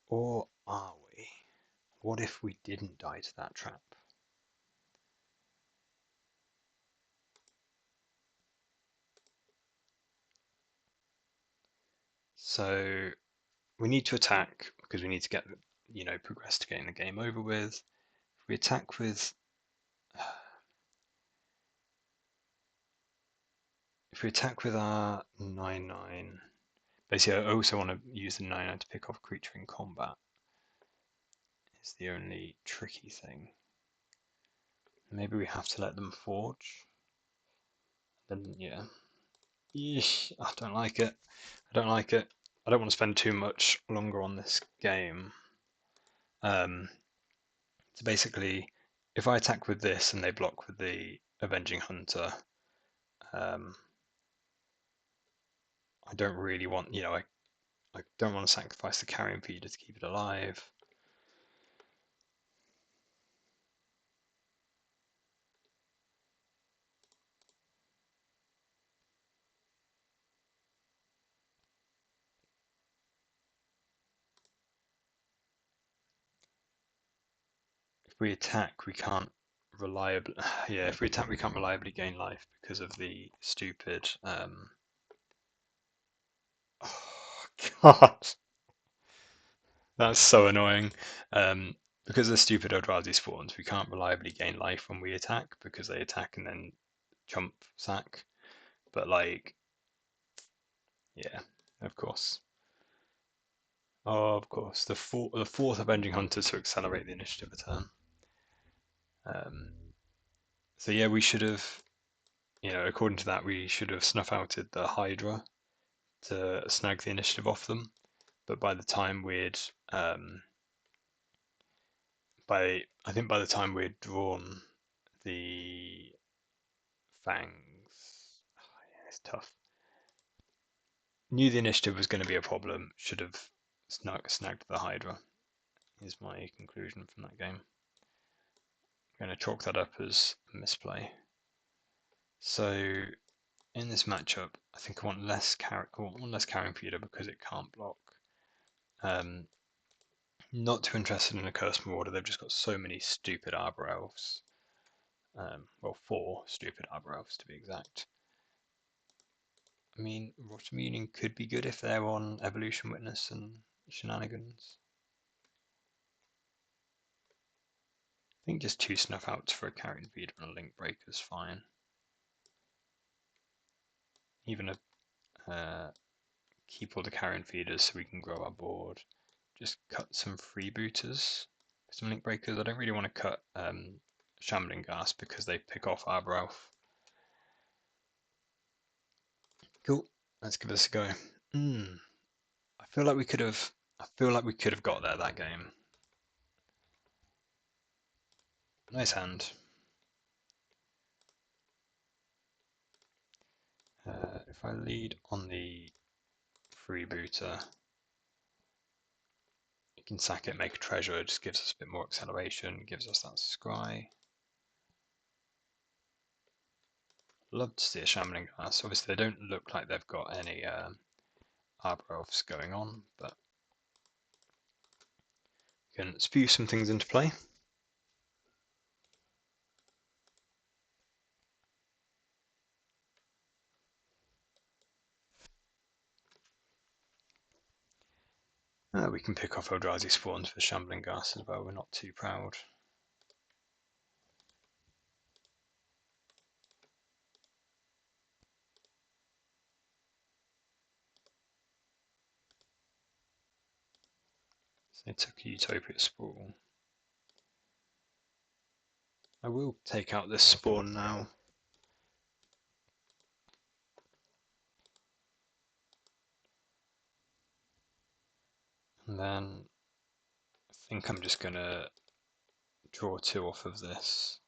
Or are we? What if we didn't die to that trap? So we need to attack because we need to get, progress to getting the game over with. If we attack with, our 9/9, basically I also want to use the 9/9 to pick off a creature in combat. Is the only tricky thing. Maybe we have to let them forge. Then yeah. Yeesh, I don't like it. I don't like it. I don't want to spend too much longer on this game. So basically, if I attack with this and they block with the Avenging Hunter, I don't really want, I don't want to sacrifice the Carrion Feeder to keep it alive. If we attack, we can't reliably. Yeah, if we attack, we can't reliably gain life because of the stupid. Oh God, that's so annoying. Because of the stupid Eldrazi spawns, we can't reliably gain life when we attack because they attack and then jump sack. But like, yeah, of course. Oh, of course. The fourth Avenging Hunter to accelerate the initiative a turn. So yeah, we should have, according to that, we should have snuff outed the Hydra to snag the initiative off them. But by the time I think by the time we'd drawn the Fangs, oh, yeah, it's tough. Knew the initiative was going to be a problem. Should have snagged the Hydra. Is my conclusion from that game. I'm going to chalk that up as a misplay. So in this matchup, I think I want less Carrion Feeder because it can't block. Not too interested in a Curse Marauder. They've just got so many stupid Arbor Elves. Well, 4 stupid Arbor Elves to be exact. I mean, Rotom Union could be good if they're on Evolution Witness and shenanigans. think just 2 snuff outs for a carried feeder and a link breaker is fine. Even keep all the carrion feeders so we can grow our board. Just cut some freebooters, some link breakers. I don't really want to cut Shambling Gas because they pick off Arbor Elf. Cool. Let's give this a go. I feel like we could have. I feel like we could have got there that game. Nice hand. If I lead on the freebooter, you can sack it, make a treasure. It just gives us a bit more acceleration. Gives us that scry. Love to see a Shambling Gas. Obviously, they don't look like they've got any Arbor Elves going on, but you can spew some things into play. We can pick off Eldrazi spawns for Shambling Gas as well. We're not too proud. So they took a Utopia Sprawl. I will take out this spawn now. And then I think I'm just going to draw 2 off of this.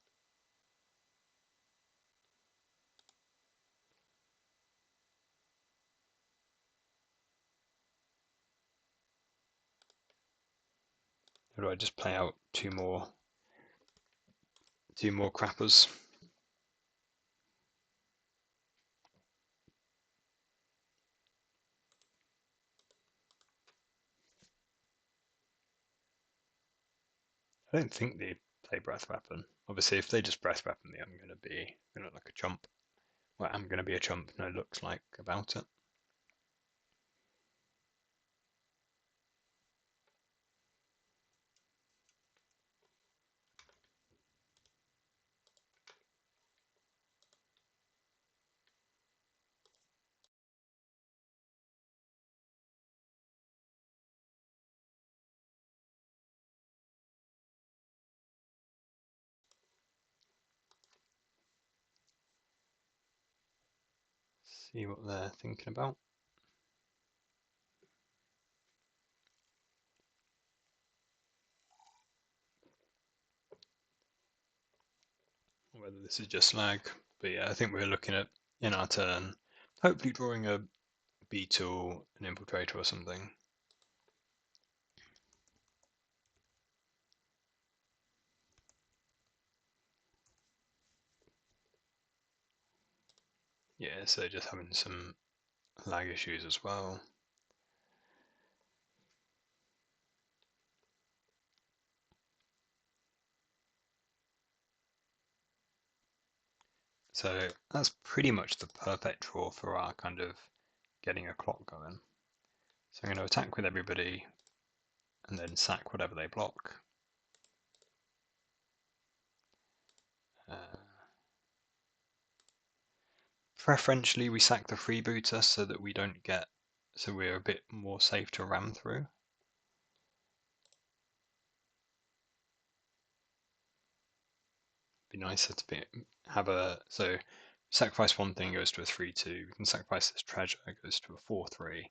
Or do I just play out 2 more crappers? I don't think they play Breath Weapon. Obviously, if they just Breath Weapon me, I'm going to look like a chump. Well, I'm going to be a chump, no looks like about it. See what they're thinking about. Whether this is just lag, but yeah, I think we're looking at, in our turn, hopefully drawing a Beetle, an Infiltrator or something. Yeah, so just having some lag issues as well. So that's pretty much the perfect draw for our kind of getting a clock going. So I'm going to attack with everybody and then sack whatever they block. Preferentially we sack the freebooter so that we don't get, so we're a bit more safe to ram through. Be nicer to have a, so sacrifice one thing, goes to a 3/2. We can sacrifice this treasure, it goes to a 4/3.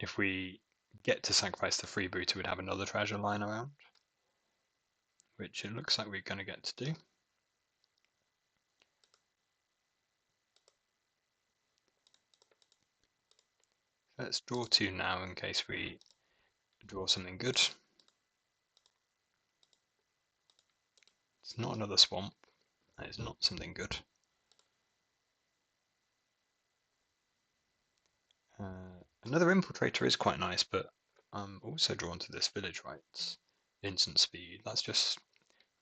If we get to sacrifice the freebooter, we'd have another treasure lying around, which it looks like we're going to get to do. Let's draw 2 now in case we draw something good. It's not another swamp. That is not something good. Another infiltrator is quite nice, but I'm also drawn to this village rights. Instant speed. That's just,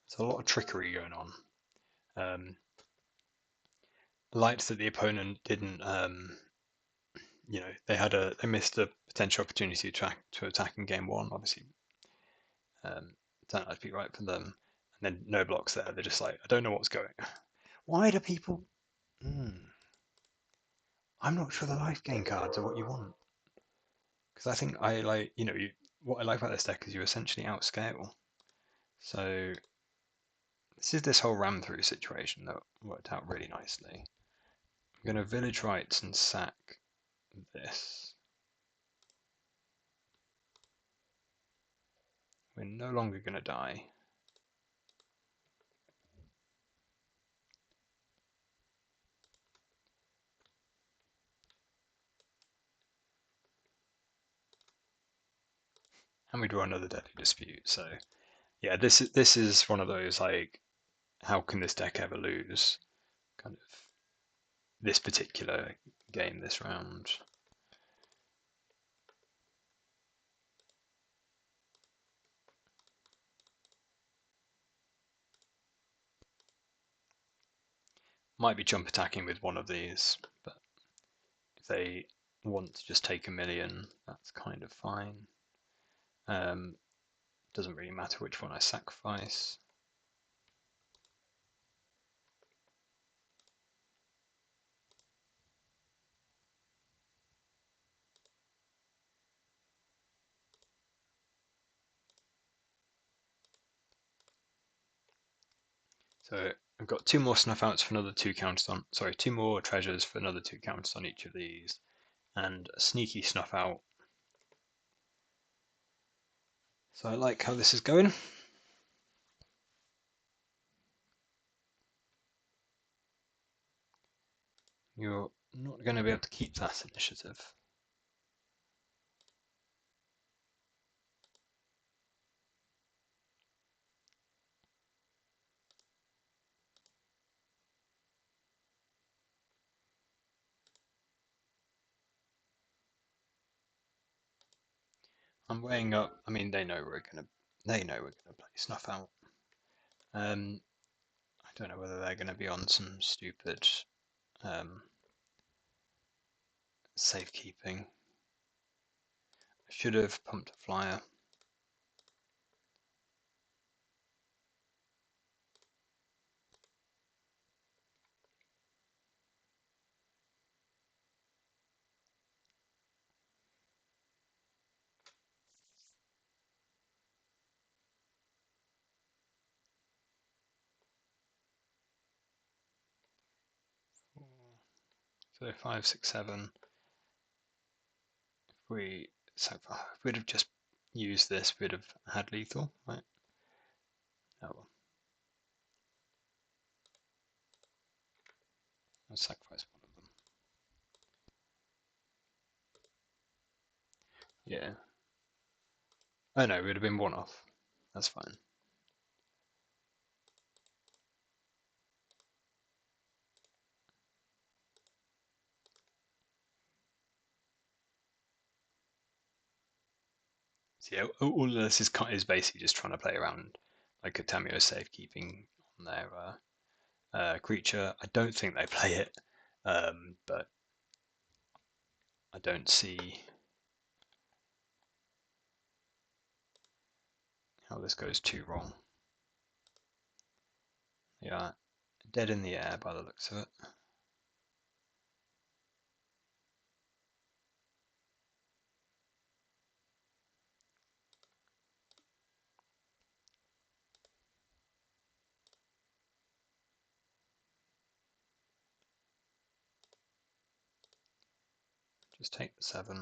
there's a lot of trickery going on. Liked that the opponent didn't, they missed a potential opportunity to attack in game 1. Obviously, turned out to be right for them. and then no blocks there. They're just like, I don't know what's going. Why do people? I'm not sure the life gain cards are what you want, because I think I like what I like about this deck is you essentially outscale. So this is this whole ram through situation that worked out really nicely. I'm going to village rights and sack this. We're no longer going to die. And we draw another deadly dispute. So yeah, this is one of those like, how can this deck ever lose? Kind of this particular game this round. Might be jump attacking with one of these, but if they want to just take a million, that's kind of fine. Doesn't really matter which one I sacrifice. So I've got two more snuff outs for another two counters on. Sorry, two more treasures for another two counters on each of these, and a sneaky snuff out. So I like how this is going. You're not going to be able to keep that initiative. I'm weighing up. I mean, they know we're gonna play snuff out. I don't know whether they're going to be on some stupid safekeeping. I should have pumped a flyer. So 5, 6, 7. If we'd have just used this, we'd have had lethal, right? Oh well. I'll sacrifice one of them. Yeah. Oh no, it would have been one off. That's fine. So yeah, all of this is basically just trying to play around like a Tamio safekeeping on their creature. I don't think they play it, but I don't see how this goes too wrong. Yeah, dead in the air by the looks of it. Just take the 7.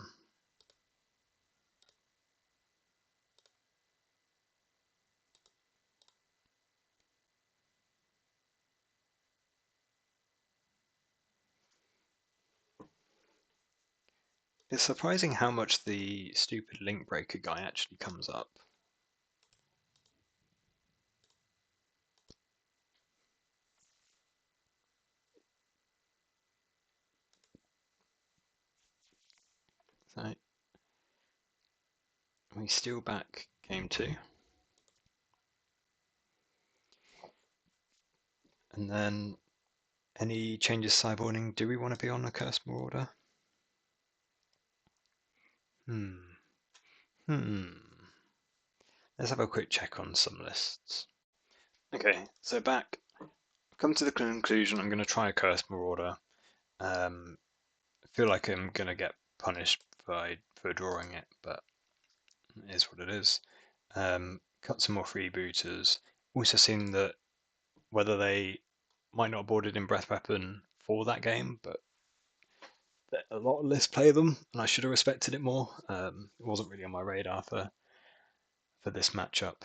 It's surprising how much the stupid link breaker guy actually comes up. So we steal back game 2. And then any changes sideboarding? Do we want to be on a Curse Marauder? Hmm. Let's have a quick check on some lists. Okay, so back. I've come to the conclusion I'm going to try a Curse Marauder. I feel like I'm going to get punished for drawing it, but it is what it is. Cut some more freebooters. Also seen that whether they might not have boarded in Breath Weapon for that game, but a lot of lists play them, and I should have respected it more. It wasn't really on my radar for this matchup.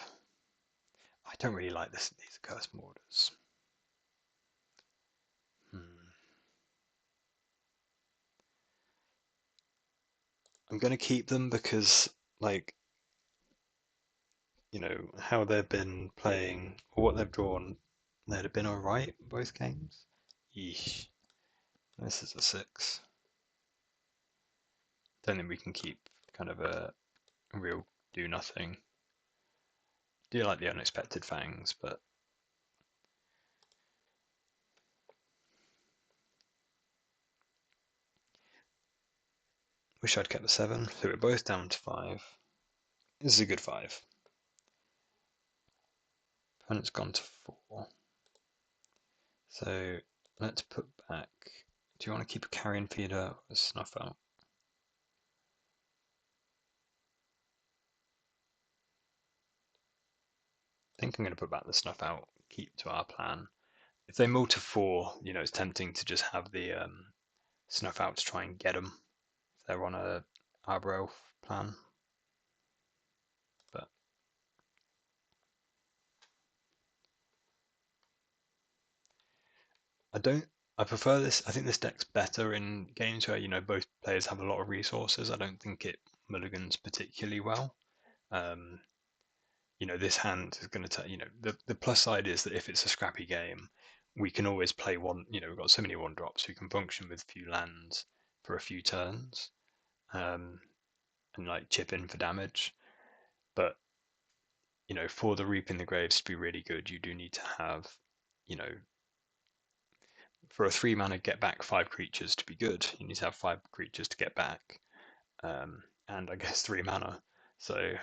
I don't really like these Curse Marauders. Hmm. I'm gonna keep them because, like, how they've been playing or what they've drawn, they'd have been alright both games. Yeesh. This is a 6. Don't think we can keep kind of a real do nothing. Do like the unexpected fangs, but wish I'd kept the 7. So we're both down to 5. This is a good 5. Opponent's gone to 4. So let's put back. Do you want to keep a carrion feeder or a snuff out? I think I'm going to put back the snuff out, keep to our plan. If they mull to 4, it's tempting to just have the snuff out to try and get them if they're on a Arbor Elf plan. But I prefer this. I think this deck's better in games where both players have a lot of resources. I don't think it mulligans particularly well. Um, this hand is going to take. The plus side is that if it's a scrappy game, we can always play one. We've got so many 1-drops, we can function with few lands for a few turns, and like chip in for damage. But for the Reap in the Graves to be really good, you do need to have, you know, for a 3-mana get back 5 creatures to be good, you need to have 5 creatures to get back, and I guess 3 mana. So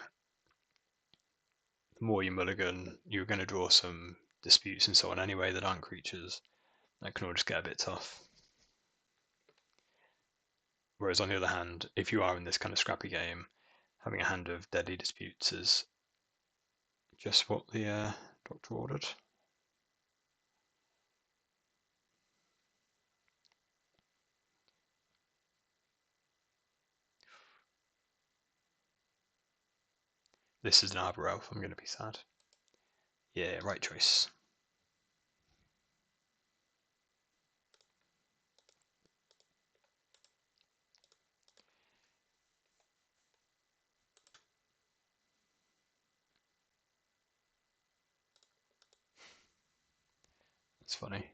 the more you mulligan, you're going to draw some disputes and so on anyway that aren't creatures. That can all just get a bit tough. Whereas on the other hand, if you are in this kind of scrappy game, having a hand of deadly disputes is just what the doctor ordered. This is an Arbor Elf, I'm going to be sad. Yeah, right choice. That's funny.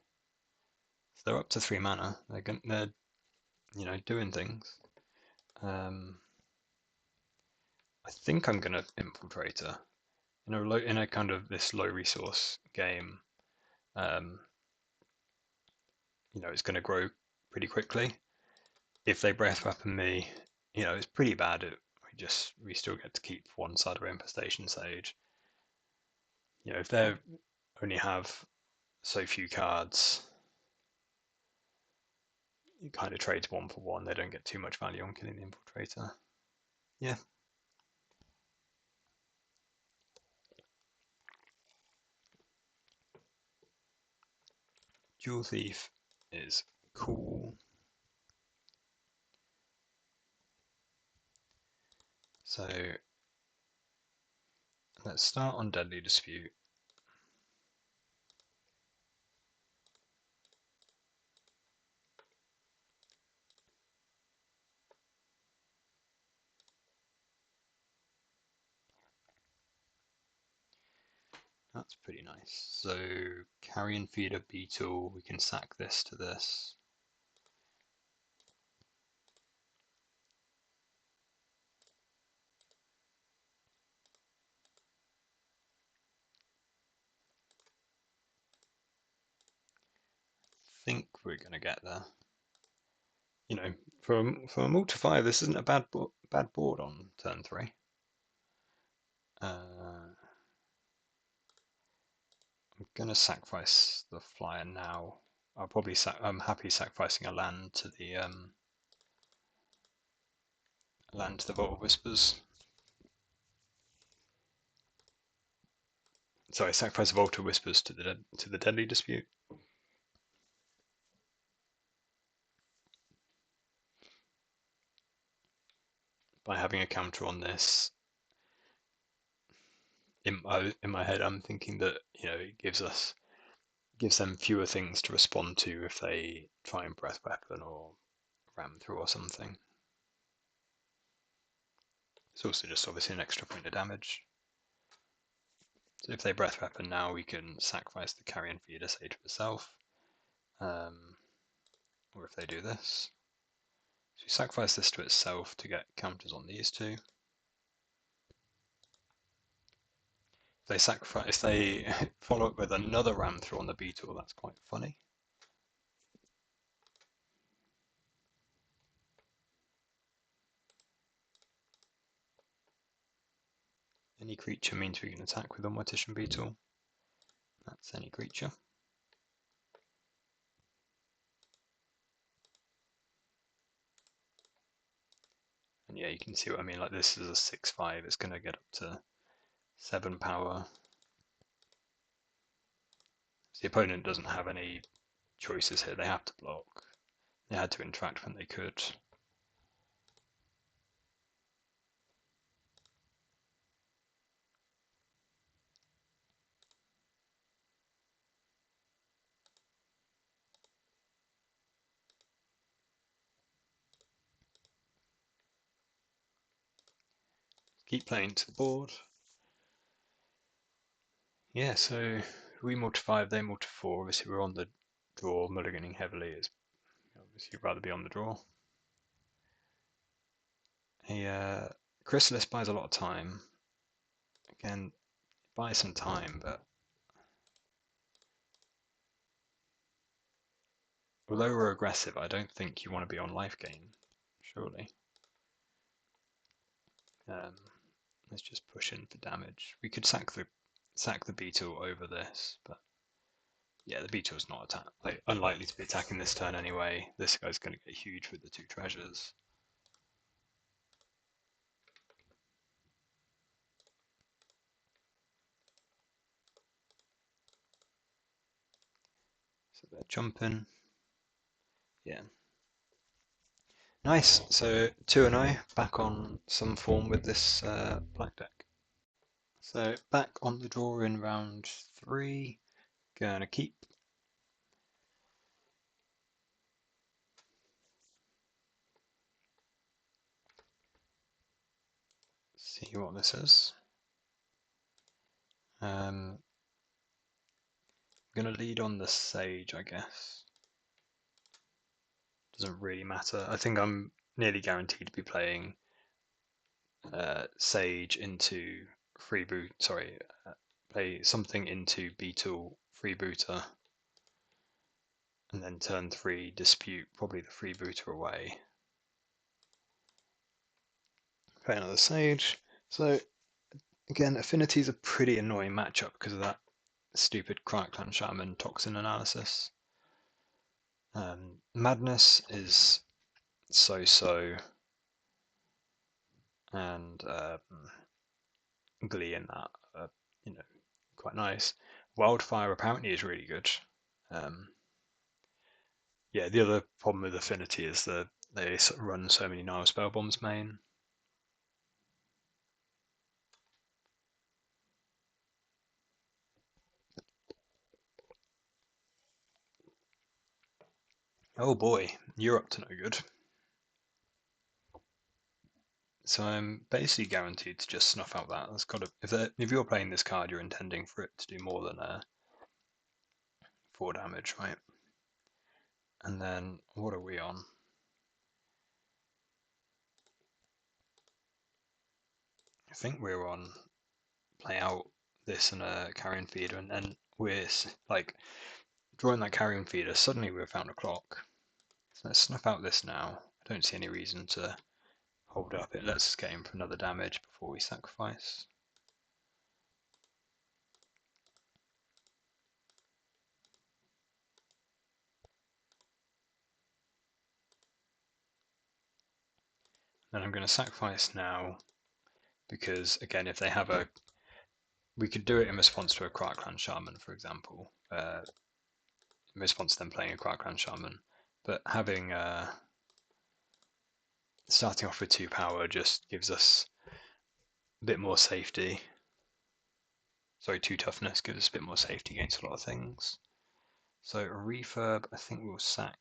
So they're up to 3 mana. They're doing things. I think I'm gonna Infiltrator in a kind of this low resource game. Um, it's gonna grow pretty quickly. If they Breath Weapon me, it's pretty bad. We still get to keep one side of Infestation Sage. If they only have so few cards, you kind of trade 1 for 1. They don't get too much value on killing the Infiltrator. Yeah. Jewel Thief is cool. So let's start on Deadly Dispute. That's pretty nice. So Carrion Feeder Beetle, we can sack this to this. I think we're gonna get there. For a multiplier, this isn't a bad board on turn 3. I'm gonna sacrifice the flyer now. I'm happy sacrificing a land to the Vault of Whispers. Sorry, sacrifice a Vault of Whispers to the Deadly Dispute. By having a counter on this, in my head, I'm thinking that it gives them fewer things to respond to if they try and breath weapon or ram through or something. It's also just obviously an extra point of damage. So if they breath weapon now, we can sacrifice the carrion feeder, say, to itself. Or if they do this. So you sacrifice this to itself to get counters on these two. If they follow up with another ram through on the beetle, that's quite funny. Any creature means we can attack with a Mortician Beetle. That's any creature. And yeah, you can see what I mean. Like this is a 6/5. It's going to get up to 7 power. So the opponent doesn't have any choices here. They have to block. They had to interact when they could. Keep playing to the board. Yeah, so we multi 5, they multi 4. Obviously, we're on the draw, mulliganing heavily. It's obviously you'd rather be on the draw. A Chrysalis buys a lot of time. Again, buys some time, but although we're aggressive, I don't think you want to be on life gain, surely. Let's just push in for damage. We could sack the beetle over this, but yeah, the beetle's not unlikely to be attacking this turn anyway. This guy's going to get huge with the 2 treasures. So they're jumping. Yeah. Nice. So 2-0, back on some form with this black deck. So back on the draw in round 3. Gonna keep. See what this is. I'm gonna lead on the Sage, I guess. Doesn't really matter. I think I'm nearly guaranteed to be playing Sage into freeboot. Sorry, play something into Beetle freebooter, and then turn 3 dispute probably the freebooter away. Play another Sage. So again, Affinity is a pretty annoying matchup because of that stupid Clan Shaman toxin analysis. Madness is so, and Glee in that, quite nice. Wildfire apparently is really good. Yeah, the other problem with Affinity is that they run so many Nile spell bombs main. Oh boy, you're up to no good. So I'm basically guaranteed to just snuff out that. That's got to, if you're playing this card, you're intending for it to do more than 4 damage, right? And then what are we on? I think we're on play out this and a carrion feeder, and then we're like drawing that carrion feeder. Suddenly we've found a clock. So let's snuff out this now. I don't see any reason to hold up. It lets us get in for another damage before we sacrifice. And I'm going to sacrifice now because, again, if they have a... We could do it in response to a Crackland Shaman, for example. In response to them playing a Crackland Shaman. But having... starting off with 2 power just gives us a bit more safety. Sorry, 2 toughness gives us a bit more safety against a lot of things. So a refurb, I think we'll sack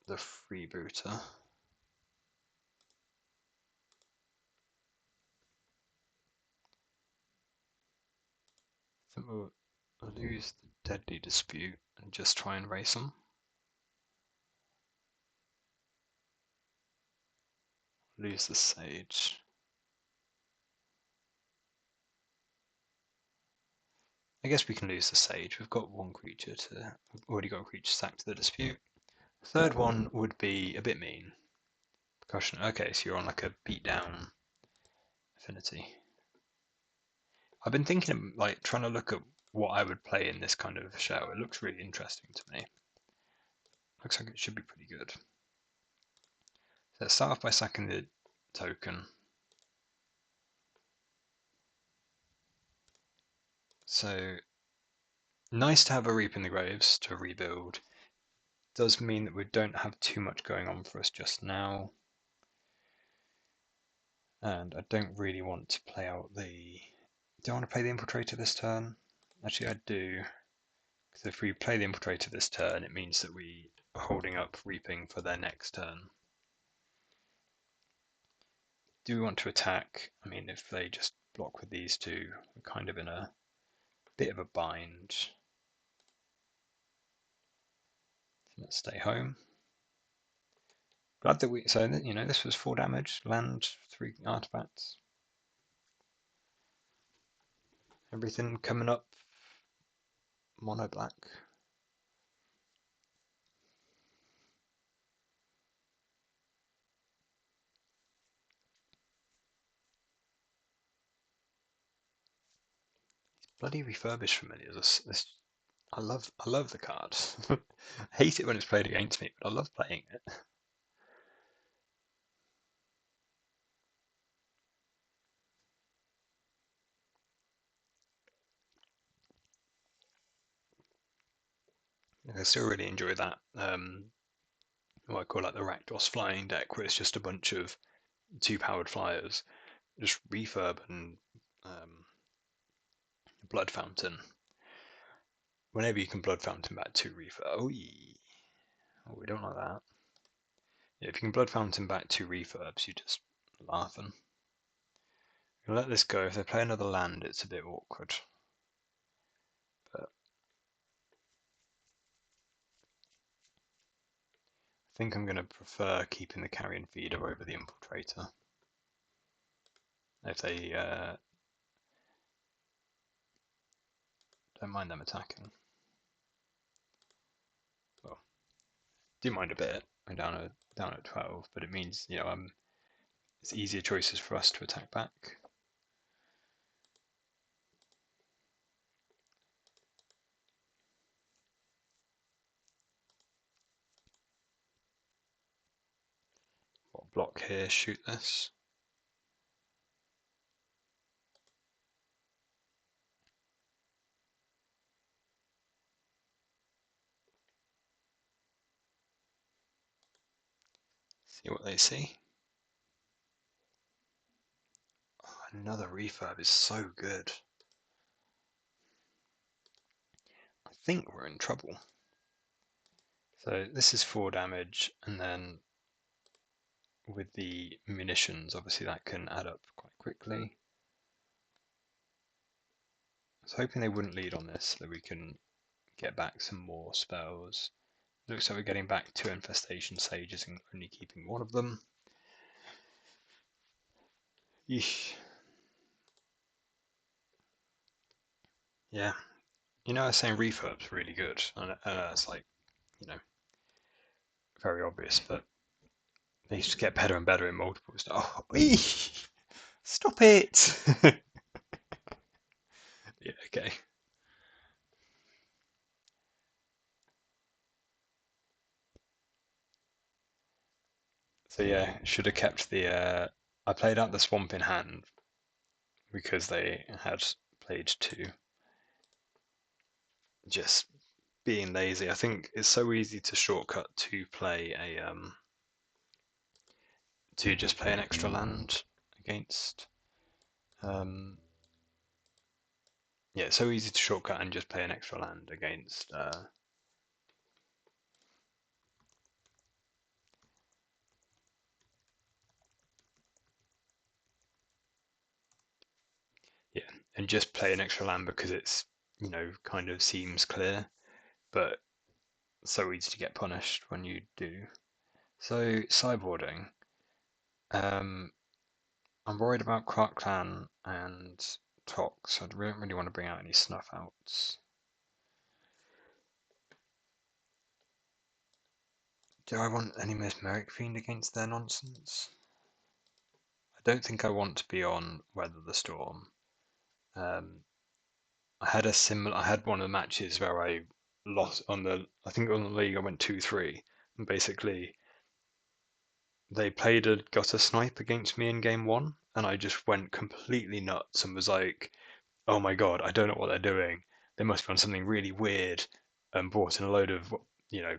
the freebooter. I think we'll lose the Deadly Dispute and just try and race them. Lose the Sage. I guess we can lose the Sage. We've got one creature to... We've already got a creature sacked to the Dispute. Third one would be a bit mean. Percussion. Okay, so you're on like a beatdown Affinity. I've been thinking of like trying to look at what I would play in this kind of show. It looks really interesting to me. Looks like it should be pretty good. So let's start off by sacking the token. So nice to have a Reap in the Graves to rebuild. Does mean that we don't have too much going on for us just now. And I don't really want to play out the... Do I want to play the Infiltrator this turn? Actually, I do. Because if we play the Infiltrator this turn, it means that we are holding up Reaping for their next turn. Do we want to attack? I mean, if they just block with these two, we're kind of in a bit of a bind. So let's stay home. Glad that we... So, you know, this was 4 damage, land, 3 artifacts. Everything coming up mono black. Bloody refurbished familiars. I love the card. I hate it when it's played against me, but I love playing it. I still really enjoy that. What I call like the Rakdos flying deck, where it's just a bunch of 2-powered flyers, just refurb and Blood Fountain. Whenever you can Blood Fountain back 2 refurb. Oh, we don't like that. Yeah, if you can Blood Fountain back 2 refurbs, you're just laughing. You'll let this go. If they play another land, it's a bit awkward. But I think I'm going to prefer keeping the Carrion Feeder over the Infiltrator. If they don't mind them attacking. Well, do mind a bit. I'm down at 12, but it means, you know, it's easier choices for us to attack back. What block here? Shoot this. See what they see. Oh, another refurb is so good. I think we're in trouble. So this is 4 damage, and then with the munitions, obviously that can add up quite quickly. I was hoping they wouldn't lead on this, so that we can get back some more spells. Looks like we're getting back 2 Infestation Sages and only keeping 1 of them. Yeesh. Yeah. You know, I was saying refurb's really good, and it's like, you know, very obvious, but they just get better and better in multiples. Oh, stop it! Yeah, okay. So yeah, should have kept the. I played out the swamp in hand because they had played two. Just being lazy. I think it's so easy to shortcut to play a to just play an extra land against. Um, yeah, it's so easy to shortcut and just play an extra land against. Yeah, and just play an extra land because it's kind of seems clear, but so easy to get punished when you do. So sideboarding. Um, I'm worried about Clark Clan and Tox. I don't really want to bring out any snuff outs. Do I want any Mesmeric Fiend against their nonsense? I don't think I want to be on Weather the Storm. Um, I had a similar. I had one of the matches where I lost on the. I think on the league I went 2-3, and basically they played a gutter snipe against me in game one, and I just went completely nuts and was like, "Oh my god, I don't know what they're doing. They must be on something really weird," and brought in a load of you know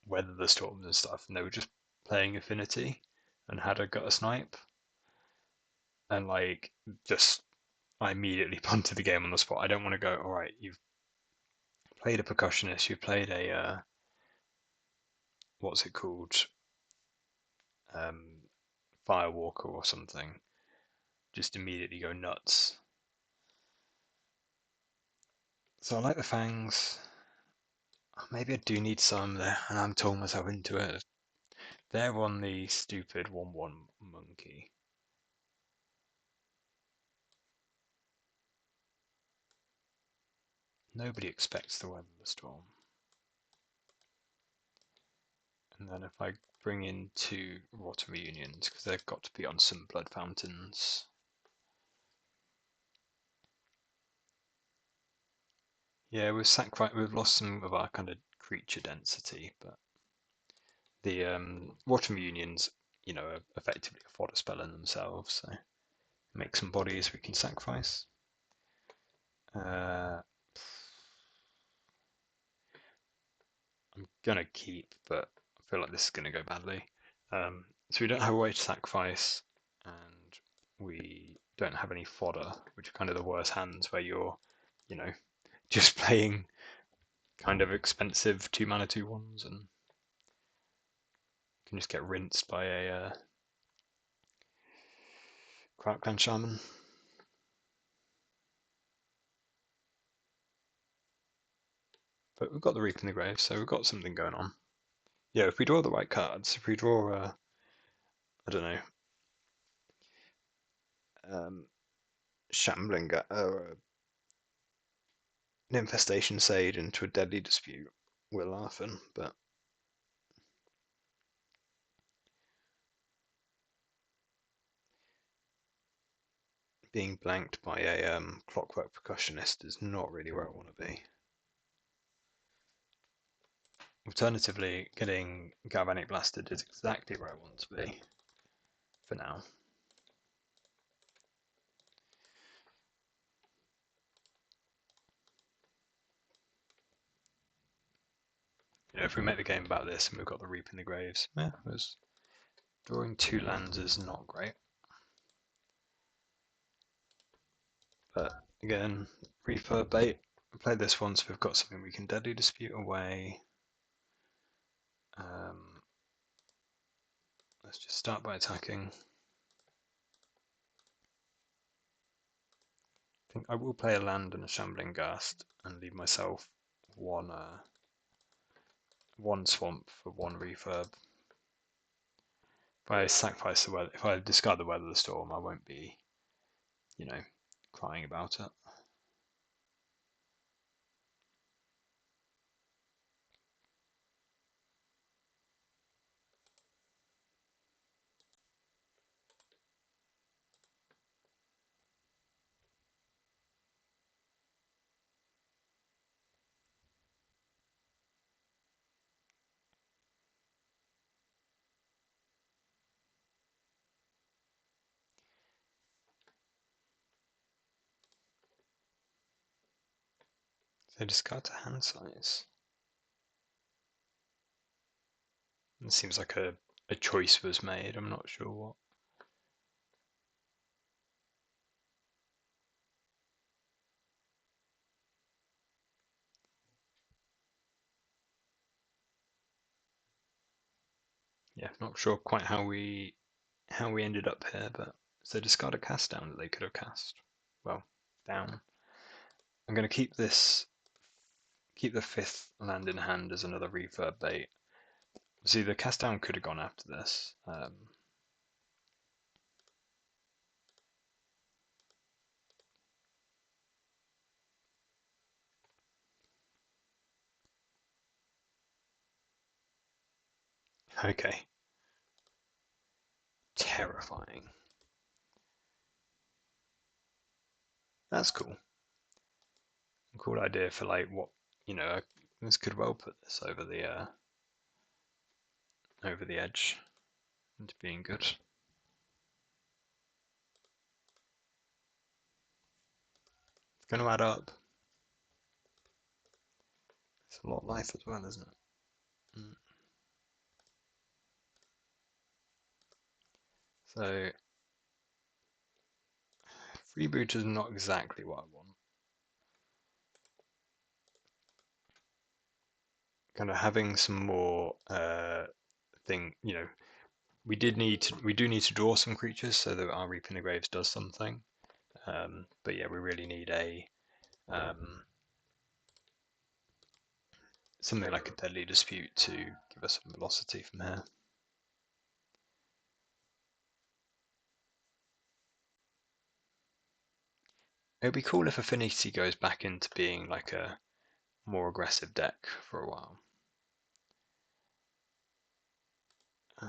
Weather the Storms and stuff, and they were just playing Affinity and had a gutter snipe, and like just I immediately punted the game on the spot. I don't want to go. All right, you've played a percussionist, you played a what's it called, um, Firewalker or something. Just immediately go nuts. So I like the fangs. Maybe I do need some there, and I'm talking myself into it. They're on the stupid 1/1 monkey. Nobody expects the weather the storm. And then if I bring in two water reunions, because they've got to be on some blood fountains. Yeah, we've lost some of our kind of creature density, but the water reunions, are effectively a fodder spell in themselves. So make some bodies we can sacrifice. Uh, I'm gonna keep, but I feel like this is gonna go badly. So we don't have a way to sacrifice, and we don't have any fodder, which are kind of the worst hands where you're, you know, just playing kind of expensive 2 mana 2/1s and can just get rinsed by a Crackdown Shaman. But we've got the Reap in the Grave, so we've got something going on. Yeah, if we draw the right cards, if we draw, I don't know, Shambling, an Infestation Sage into a Deadly Dispute, we're laughing, but being blanked by a Clockwork Percussionist is not really where I want to be. Alternatively, getting Galvanic Blasted is exactly where I want to be for now. If we make the game about this and we've got the Reap in the Graves, yeah, drawing 2 lands is not great. But again, refurb bait. I played this once, we've got something we can Deadly Dispute away. Let's just start by attacking. I think I will play a land and a Shambling Ghast and leave myself one swamp for 1 refurb. If I sacrifice the weather, if I discard the Weather of the Storm, I won't be, crying about it. They discard to hand size. It seems like a choice was made. I'm not sure what. Yeah, not sure quite how we ended up here, but so discard a cast down that they could have cast. Well, down. I'm going to keep the 5th land in hand as another refurb bait. See, the cast down could have gone after this. Okay. Terrifying. That's cool. Cool idea for like what, this could well put this over the edge into being good. It's going to add up. It's a lot of life as well, isn't it? So freeboot is not exactly what I want. Kind of having some more we do need to draw some creatures so that our Reap in the Graves does something. But yeah, we really need a something like a Deadly Dispute to give us some velocity from here. It'd be cool if Affinity goes back into being like a more aggressive deck for a while. I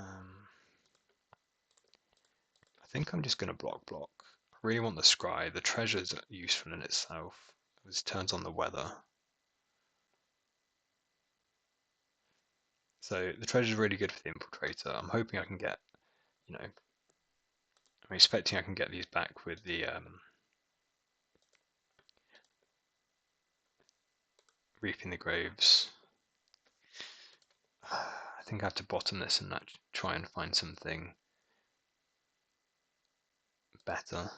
think I'm just going to block. I really want the Scry. The treasure's useful in itself. It turns on the weather. So the treasure's really good for the Infiltrator. I'm hoping I can get, I'm expecting I can get these back with the Reaping the Graves. I think I have to bottom this and try and find something better.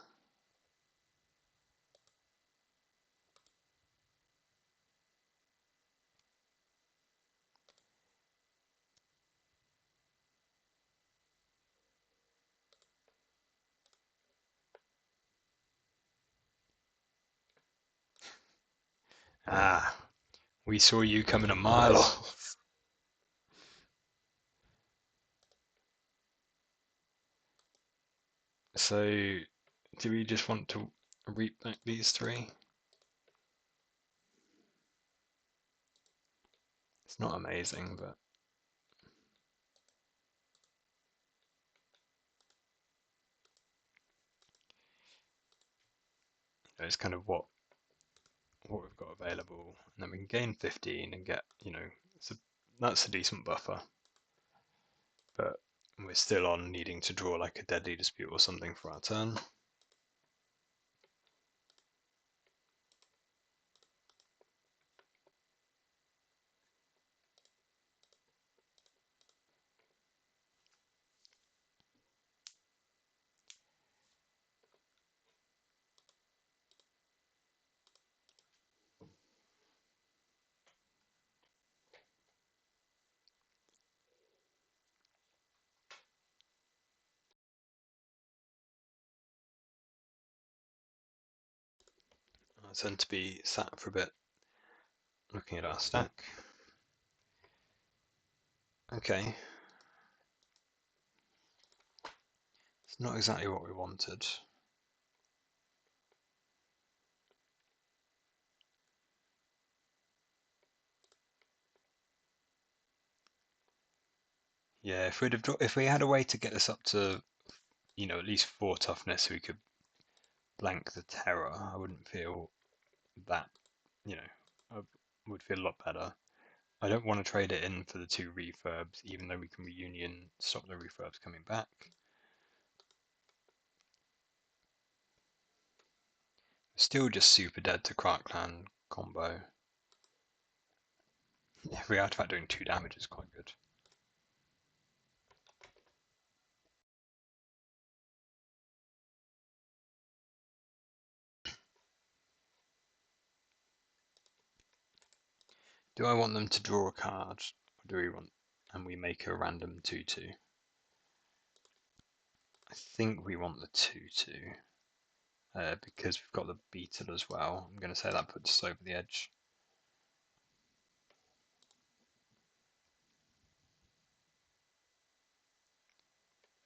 Ah, we saw you coming a mile off. So, do we just want to reap back these 3? It's not amazing, but it's kind of what we've got available. And then we can gain 15 and get, that's a decent buffer. But we're still on needing to draw like a Deadly Dispute or something for our turn. I tend to be sat for a bit looking at our stack. Okay. It's not exactly what we wanted. Yeah, if we had a way to get this up to, at least 4 toughness, so we could blank the terror, I wouldn't feel that, I would feel a lot better. I don't want to trade it in for the 2 refurbs, even though we can reunion, stop the refurbs coming back. Still just super dead to Crackland combo. Every artifact doing 2 damage is quite good. Do I want them to draw a card, or do we want, and we make a random 2/2? I think we want the 2/2 because we've got the beetle as well. I'm going to say that puts us over the edge.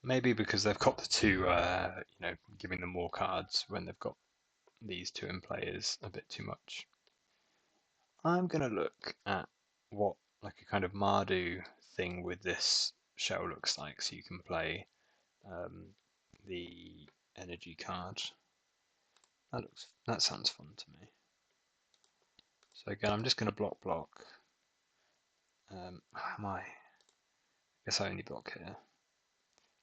Maybe because they've got the 2, giving them more cards when they've got these 2 in play is a bit too much. I'm going to look at what like a kind of Mardu thing with this shell looks like, so you can play the energy card. That sounds fun to me. So again, I'm just going to block. I guess I only block here.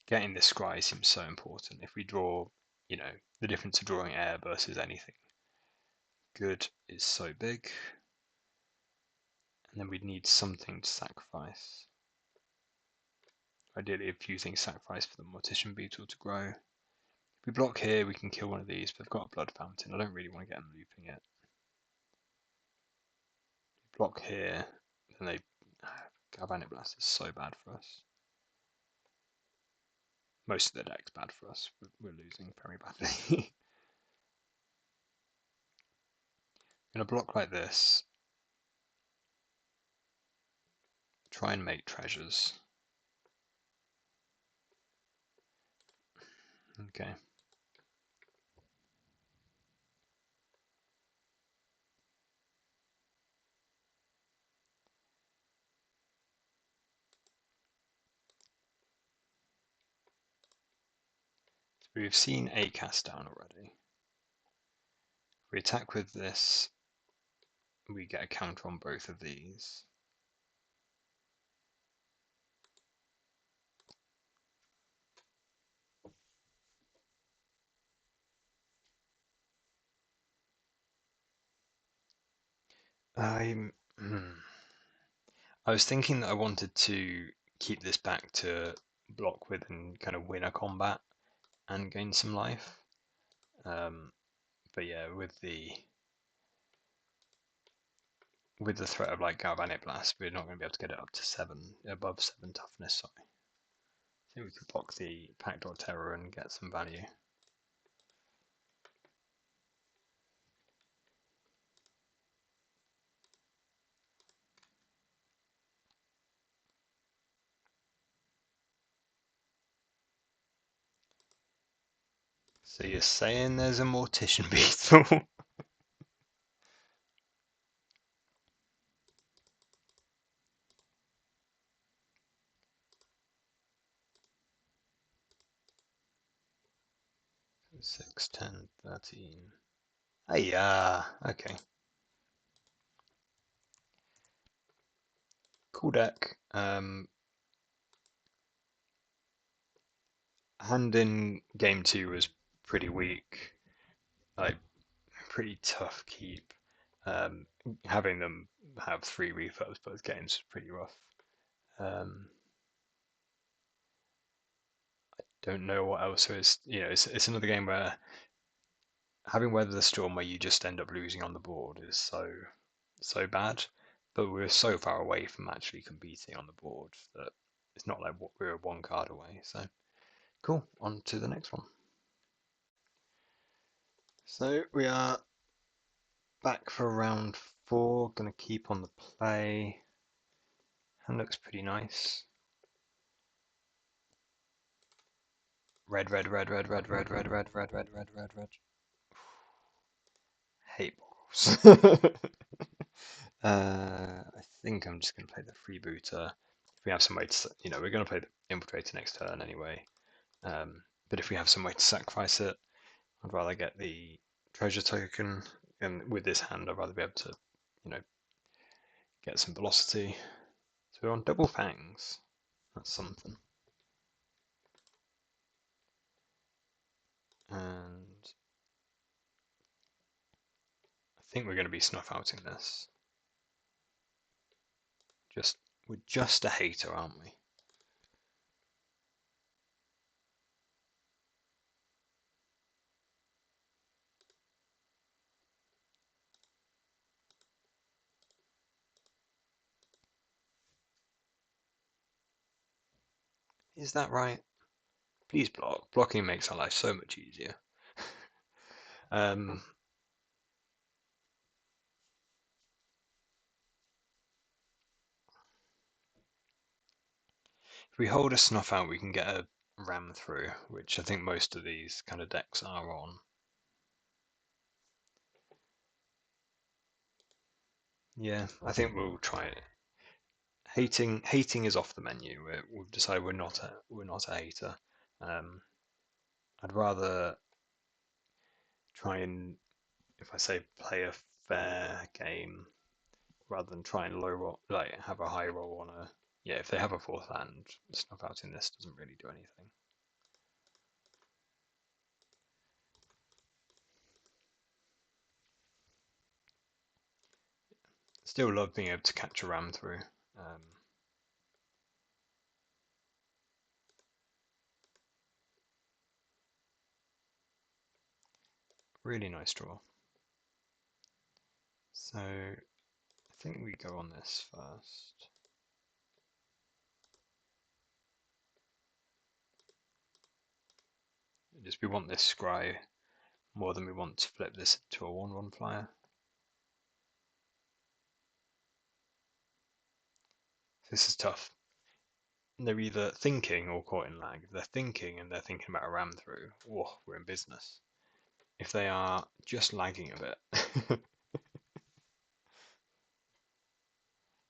Getting this scry seems so important. If we draw, the difference of drawing air versus anything good is so big. And then we'd need something to sacrifice. Ideally, a few things sacrificed for the Mortician Beetle to grow. If we block here, we can kill one of these, but they've got a Blood Fountain. I don't really want to get them looping it. Block here, then they... Galvanic Blast is so bad for us. Most of the deck's bad for us. We're losing very badly. I'm going to block like this. Try and make treasures. Okay. So we've seen a cast down already. If we attack with this, we get a counter on both of these. I was thinking that I wanted to keep this back to block with and kind of win a combat and gain some life. But yeah, with the threat of like Galvanic Blast, we're not going to be able to get it up to above 7 toughness. Sorry. I think we could block the Pact or Terror and get some value. So you're saying there's a Mortician Beetle? Six, 10, 13. Oh yeah, okay. Cool deck. Hand in game 2 was pretty weak. Like, pretty tough keep. Having them have 3 refurbs both games was pretty rough. Don't know what else is. It's another game where having Weather the Storm where you just end up losing on the board is so bad. But we're so far away from actually competing on the board that it's not like we're 1 card away. So cool. On to the next one. So we are back for round 4. Gonna keep on the play. Hand looks pretty nice. Red, red, red, red, red, red, red, red, red, red, red, red, red. Hate boggles. I think I'm just going to play the freebooter. If we have some way to, we're going to play the infiltrator next turn anyway. But if we have some way to sacrifice it, I'd rather get the treasure token. And with this hand, I'd rather be able to, get some velocity. So we're on double fangs. That's something. And I think we're going to be snuff outing this. We're just a hater, aren't we? Is that right? Please block. Blocking makes our life so much easier. um, if we hold a snuff out, we can get a ram through, which I think most of these kind of decks are on. Yeah, I think we'll try it. Hating is off the menu. We've decided we're not a hater. Um, I'd rather try and, if I say play a fair game, rather than try and low roll, like have a high roll on a. Yeah, if they have a fourth hand, snuff out in this doesn't really do anything. Still love being able to catch a ram through. Really nice draw. So I think we go on this first. Just we want this scry more than we want to flip this to a 1/1 flyer. This is tough. They're either thinking or caught in lag. If they're thinking and they're thinking about a ram through, whoa, we're in business. If they are just lagging a bit,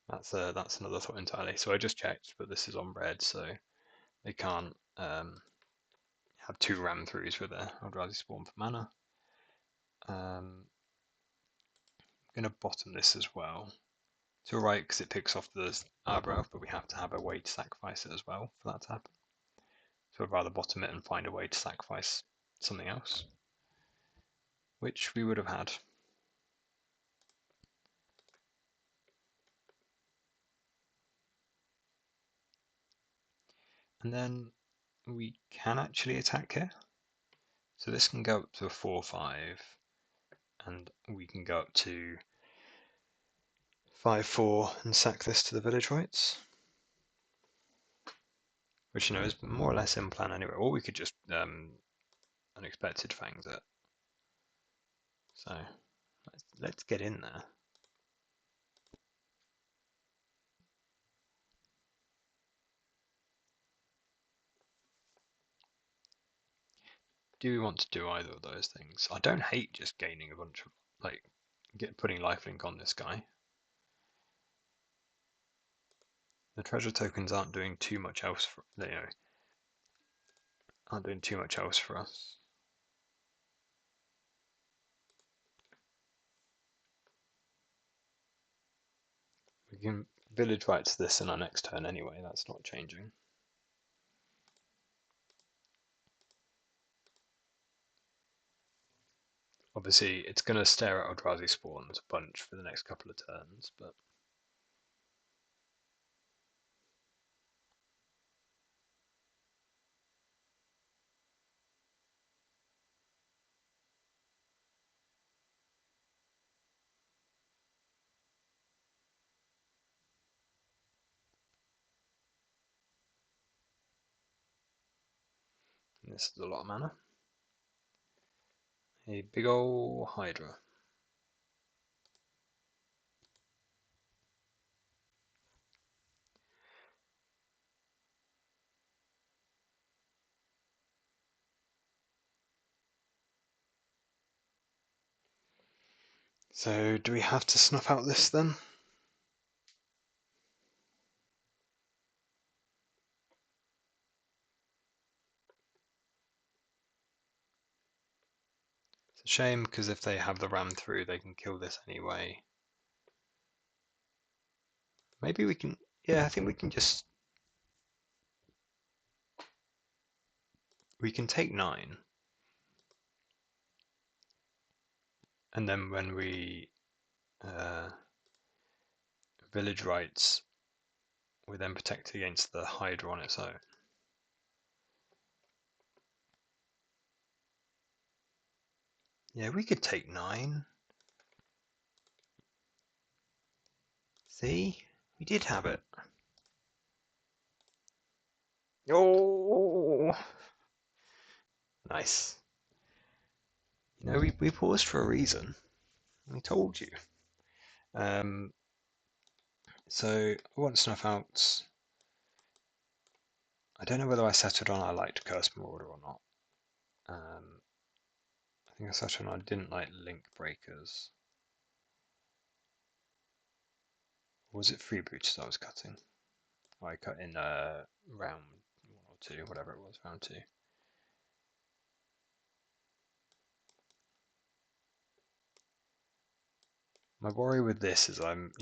that's another thought entirely. So I just checked, but this is on red, so they can't have two ram throughs with their Eldrazi Spawn for mana. I'm going to bottom this as well. To a right, because it picks off the Arbor, but we have to have a way to sacrifice it as well for that to happen. So I'd rather bottom it and find a way to sacrifice something else, which we would have had. And then we can actually attack here. So this can go up to a 4/5, and we can go up to 5/4 and sack this to the village rights. Which, is more or less in plan anyway. Or we could just unexpected fangs it. So let's get in there. Do we want to do either of those things? I don't hate just gaining a bunch of, like, putting lifelink on this guy. The treasure tokens aren't doing too much else for, aren't doing too much else for us. We can village rights this in our next turn anyway, that's not changing. Obviously, it's going to stare at Eldrazi spawns a bunch for the next couple of turns, but this is a lot of mana. A big ol' Hydra. So do we have to snuff out this then? It's a shame because if they have the ram through, they can kill this anyway. Maybe we can. Yeah, I think we can just. We can take 9. And then when we village rights we're then protected against the Hydra on its own. Yeah, we could take 9. See? We did have it. Oh! Nice. You know, we paused for a reason. We told you. So, I want snuff outs. I don't know whether I settled on I liked Curse Marauder or not. I think I settled on I didn't like Link Breakers. Or was it Freebooters I was cutting? I cut in round 1 or 2, whatever it was, round 2. My worry with this is I'm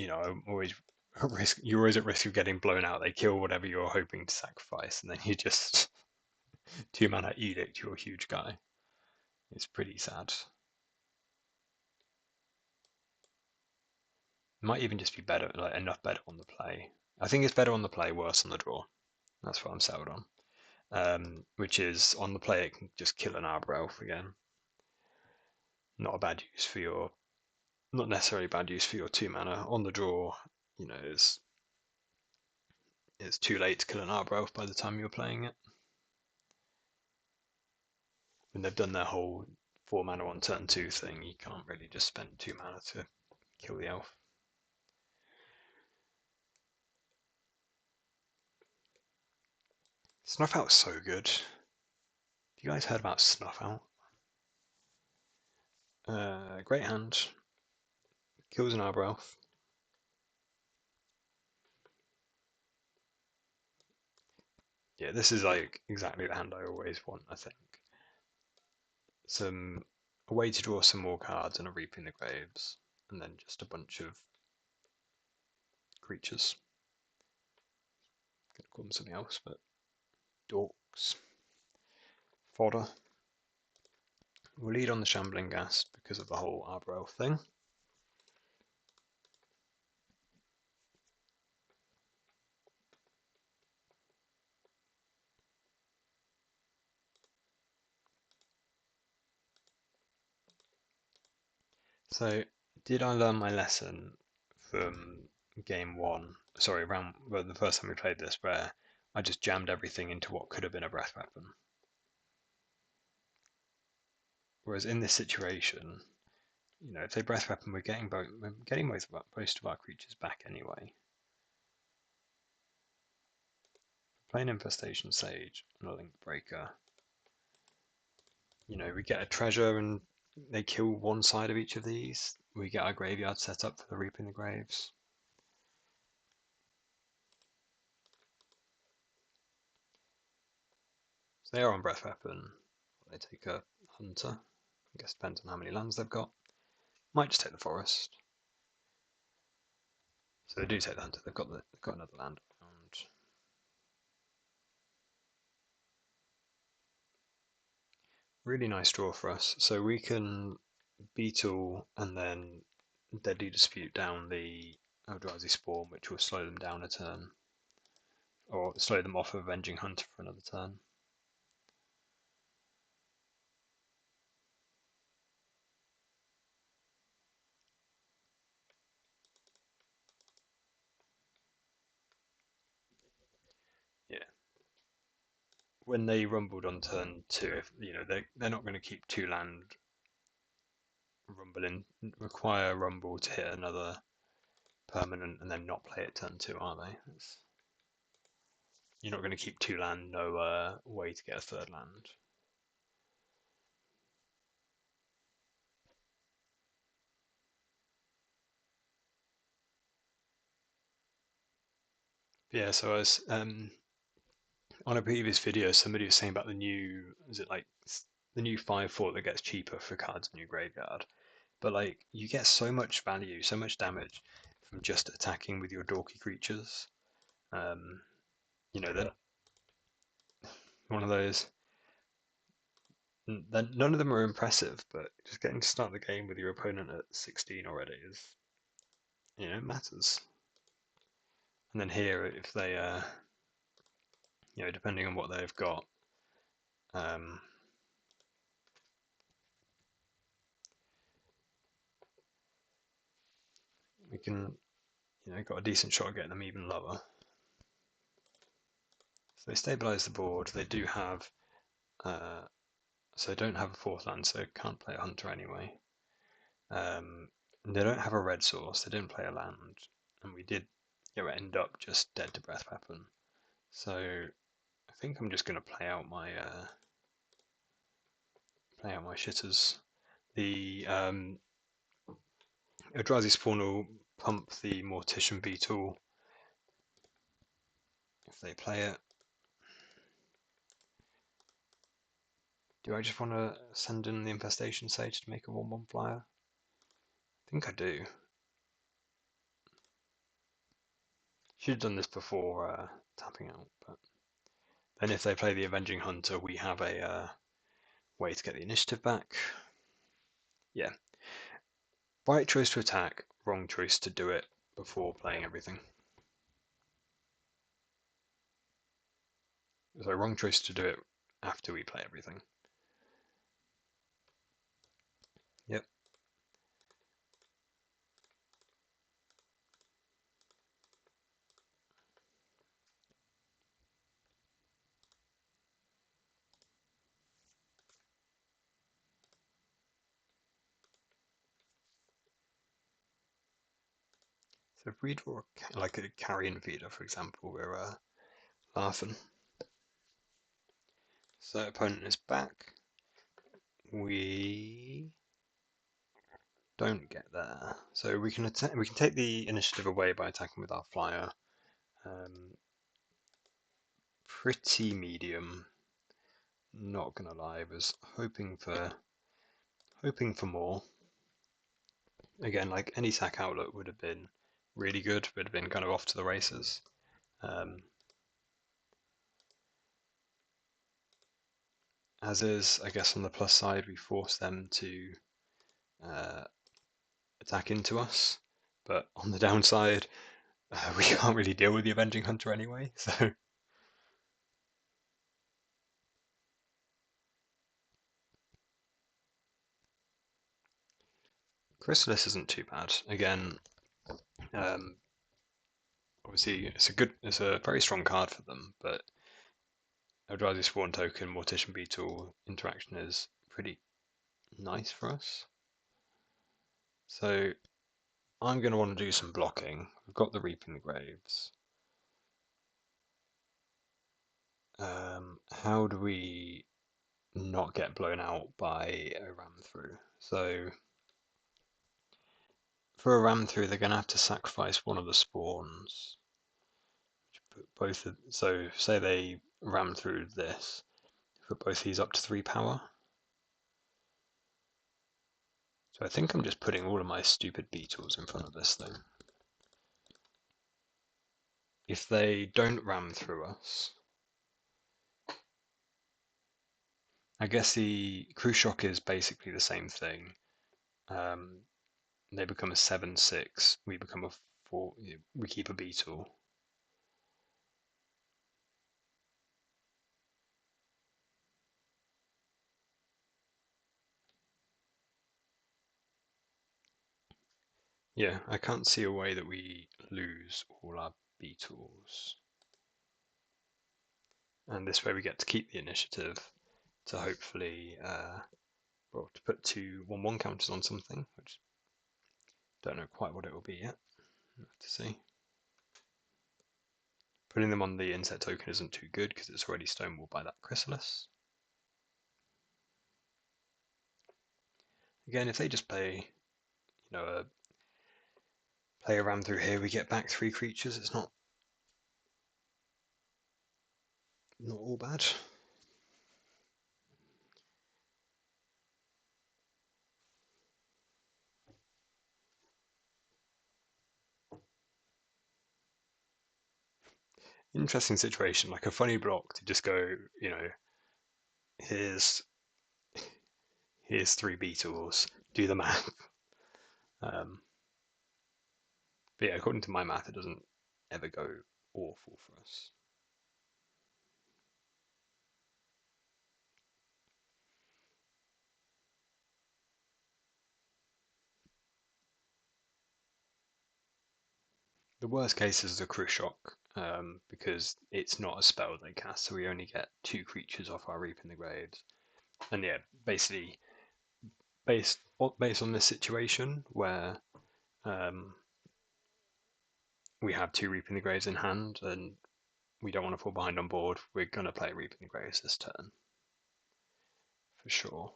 always at risk. You're always at risk of getting blown out. They kill whatever you're hoping to sacrifice, and then you just 2-mana edict your huge guy. It's pretty sad. It might even just be better, like enough better on the play. I think it's better on the play, worse on the draw. That's what I'm settled on. Which is on the play it can just kill an Arbor Elf again. Not a bad use for your, not necessarily bad use for your 2-mana. On the draw, it's too late to kill an Arbor Elf by the time you're playing it. When they've done their whole 4-mana on turn 2 thing, you can't really just spend 2 mana to kill the elf. Snuff Out's so good. Have you guys heard about Snuff Out? Great hand. Kills an Arbor Elf. Yeah, this is like exactly the hand I always want, I think. A way to draw some more cards and a Reaping the Graves, and then just a bunch of creatures. Gonna call them something else, but dorks. Fodder. We'll lead on the Shambling Ghast because of the whole Arbor Elf thing. So, did I learn my lesson from game 1? Sorry, the first time we played this, where I just jammed everything into what could have been a breath weapon. Whereas in this situation, if they breath weapon, we're getting most of our creatures back anyway. Playing Infestation Sage and a Link Breaker, we get a treasure and they kill one side of each of these. We get our graveyard set up for the Reaping the Graves. So they are on breath weapon. They take a hunter. I guess depends on how many lands they've got. Might just take the forest. So they do take the hunter. They've got another land around. Really nice draw for us. So we can Beetle and then Deadly Dispute down the Eldrazi Spawn, which will slow them down a turn, or slow them off of Avenging Hunter for another turn. Yeah. When they rumbled on turn 2, if they're not going to keep 2-land rumbling, require rumble to hit another permanent and then not play it turn 2, are they? You're not going to keep 2-land, no way to get a 3rd land. Yeah, so I was on a previous video, somebody was saying about the new, the new 5/4 that gets cheaper for cards in your graveyard. But like, you get so much value, so much damage from just attacking with your dorky creatures. That one of those. None of them are impressive, but just getting to start the game with your opponent at 16 already is, it matters. And then here, if they, depending on what they've got, we can, got a decent shot at getting them even lower. So they stabilize the board. They do have, so they don't have a fourth land, so can't play a hunter anyway. They don't have a red source. They didn't play a land, and we did, end up just dead to breath weapon. So I think I'm just going to play out my shitters. The Eldrazi Spawn will pump the Mortician Beetle if they play it. Do I just want to send in the Infestation Sage to make a 1/1 flyer? I think I do. Should have done this before tapping out, but then if they play the Avenging Hunter, we have a way to get the initiative back. Yeah. Right choice to attack, wrong choice to do it before playing everything. So wrong choice to do it after we play everything. Yep. So if we draw like a carrion feeder, for example, we're laughing. So opponent is back. We don't get there. So we can attack. We can take the initiative away by attacking with our flyer. Pretty medium. Not gonna lie, I was hoping for more. Again, like any sack outlet would have been really good. Would have been kind of off to the races. As is, I guess on the plus side, we force them to attack into us. But on the downside, we can't really deal with the Avenging Hunter anyway. So Chrysalis isn't too bad. Again, obviously it's a very strong card for them, but Eldrazi Spawn token, Mortician Beetle interaction is pretty nice for us. So I'm going to want to do some blocking. We've got the Reaping the Graves. How do we not get blown out by a ram through? So for a ram through, they're going to have to sacrifice one of the spawns. So say they ram through this, put both these up to 3 power. So I think I'm just putting all of my stupid beetles in front of this thing. If they don't ram through us, I guess the Crew Shock is basically the same thing. They become a 7/6. We become a 4. We keep a beetle. Yeah, I can't see a way that we lose all our beetles. And this way we get to keep the initiative to hopefully, to put 2 1/1 counters on something, which don't know quite what it will be yet. We'll have to see. Putting them on the insect token isn't too good because it's already stonewalled by that Chrysalis. Again, if they just play, play a ram through here, we get back 3 creatures. It's not all bad. Interesting situation, like a funny block to just go, here's 3 beetles, do the math. But yeah, according to my math, it doesn't ever go awful for us. The worst case is the Crew Shock, because it's not a spell they cast, so we only get 2 creatures off our Reap in the Graves. And yeah, basically, based on this situation where um, we have 2 Reap in the Graves in hand and we don't want to fall behind on board, we're going to play Reap in the Graves this turn, for sure.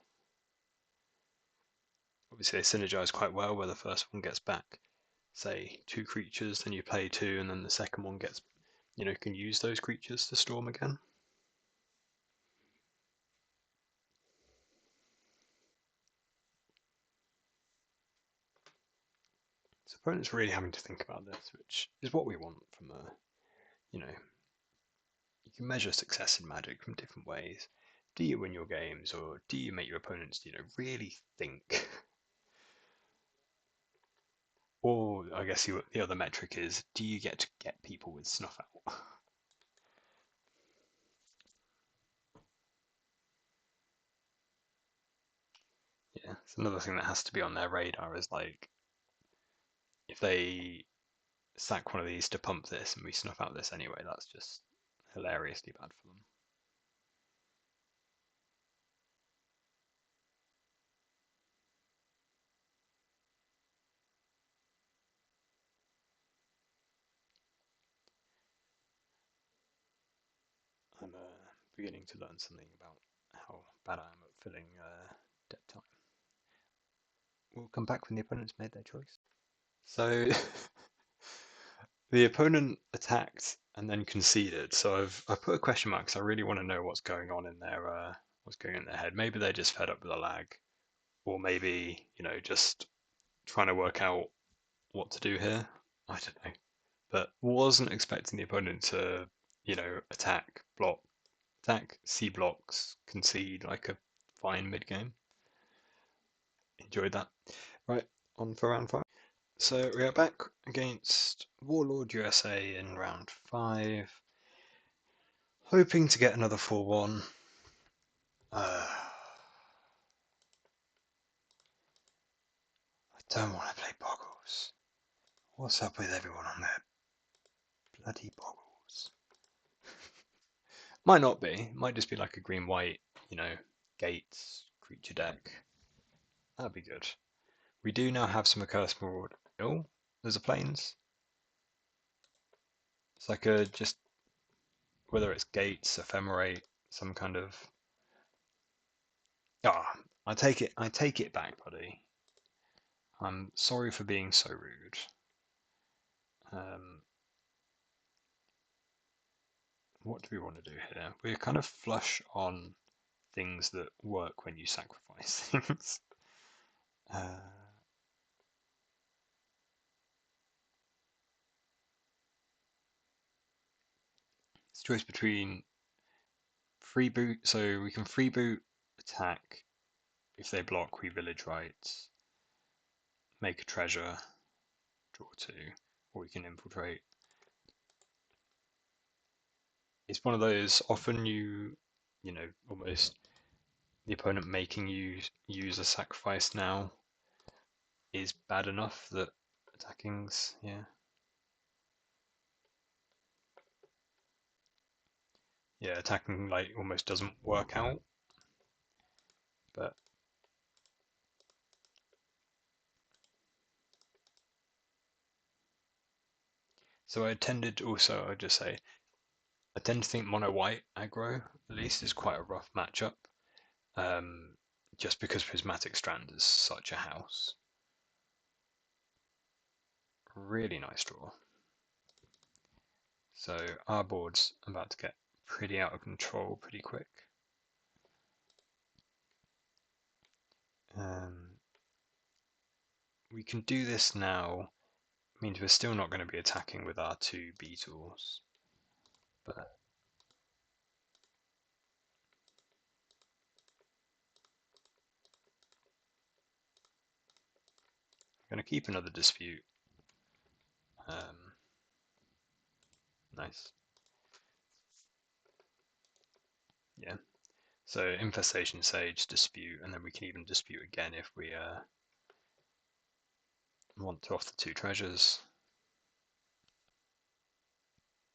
Obviously, they synergize quite well where the first one gets back, say, 2 creatures, then you play 2, and then the second one gets, can use those creatures to storm again. So opponents really having to think about this, which is what we want from you can measure success in Magic from different ways. Do you win your games, or do you make your opponents, really think? Or I guess the other metric is, do you get to get people with snuff out? Yeah, it's another thing that has to be on their radar is like, if they sack one of these to pump this and we snuff out this anyway, that's just hilariously bad for them. I'm beginning to learn something about how bad I am at filling dead time. We'll come back when the opponent's made their choice. So the opponent attacked and then conceded. So I put a question mark because I really want to know what's going on in their head. Maybe they're just fed up with the lag, or maybe just trying to work out what to do here. I don't know, but wasn't expecting the opponent to attack, block, attack, see blocks, concede like a fine mid game. Enjoyed that. Right, on for round 5. So we are back against WarlordUSA in round 5, hoping to get another 4-1. I don't want to play Boggles. What's up with everyone on their bloody Boggles? Might not be. Might just be like a green-white, Gates creature deck. That'd be good. We do now have some Accursed Maraud. Oh, there's a Plains. It's like just whether it's Gates, Ephemerate, some kind of. Ah, I take it back, buddy. I'm sorry for being so rude. Um, what do we want to do here? We're kind of flush on things that work when you sacrifice things. uh, it's a choice between freeboot, so we can freeboot attack. If they block, we village rights, make a treasure, draw 2, or we can infiltrate. It's one of those, often almost the opponent making you use a sacrifice now is bad enough that attacking's, yeah. Yeah, attacking like almost doesn't work out. But so I tended also, I'd just say, I tend to think mono white aggro at least is quite a rough matchup. Just because Prismatic Strand is such a house. Really nice draw. So our board's about to get pretty out of control pretty quick. We can do this now. Means we're still not going to be attacking with our 2 beetles. But I'm going to keep another dispute. Nice. Yeah. So Infestation, Sage, Dispute, and then we can even Dispute again if we want to off the 2 treasures.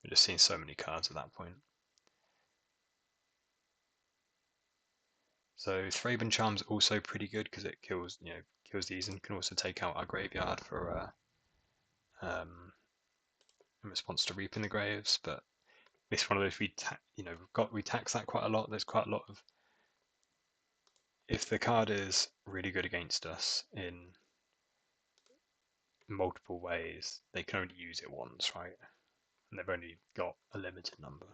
We're just seeing so many cards at that point. So Thraben Charm's also pretty good because it kills, kills these and can also take out our graveyard for in response to Reaping the Graves. But it's one of those we tax that quite a lot. There's quite a lot of if the card is really good against us in multiple ways, they can only use it once, right? And they've only got a limited number.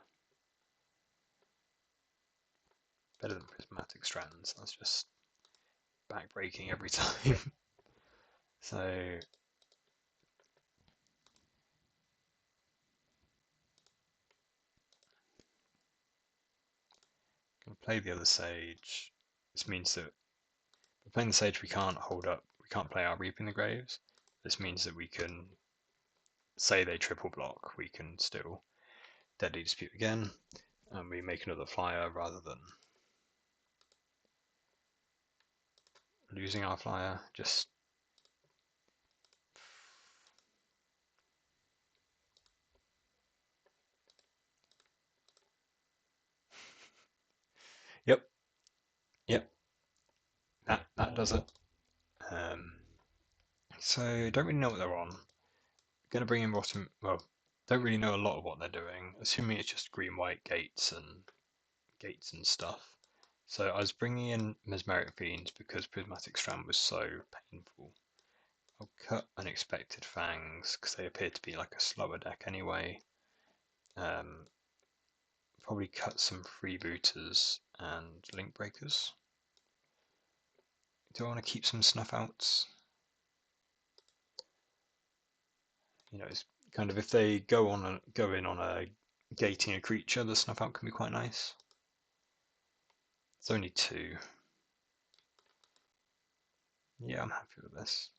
Better than Prismatic Strands. That's just backbreaking every time. So can play the other Sage. This means that by playing the Sage we can't hold up. We can't play our Reaping the Graves. This means that we can say they triple block. We can still Deadly Dispute again, and we make another flyer rather than losing our flyer. Just yep, yep. That does it. Um, so don't really know what they're on. Gonna bring in Rotten. Well, don't really know a lot of what they're doing. Assuming it's just green white gates and stuff. So I was bringing in Mesmeric Fiends because Prismatic Strand was so painful. I'll cut Unexpected Fangs because they appear to be like a slower deck anyway. Probably cut some Freebooters and Link Breakers. Do I want to keep some Snuff Outs? It's kind of if they go in on a gating a creature, the Snuff Out can be quite nice. It's only 2. Yeah, I'm happy with this.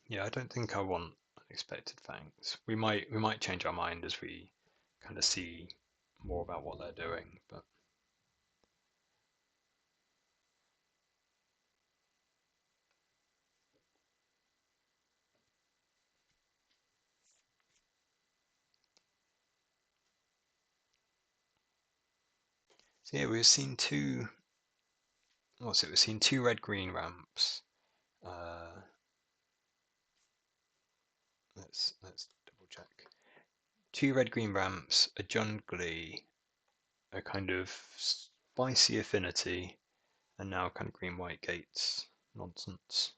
Yeah, I don't think I want Unexpected Fangs. We might change our mind as we kind of see more about what they're doing, but so yeah, we've seen two. What's it? We've seen 2 red-green ramps. Uh, let's double check. 2 red-green ramps, a Glee, a kind of spicy Affinity, and now kind of green-white gates nonsense.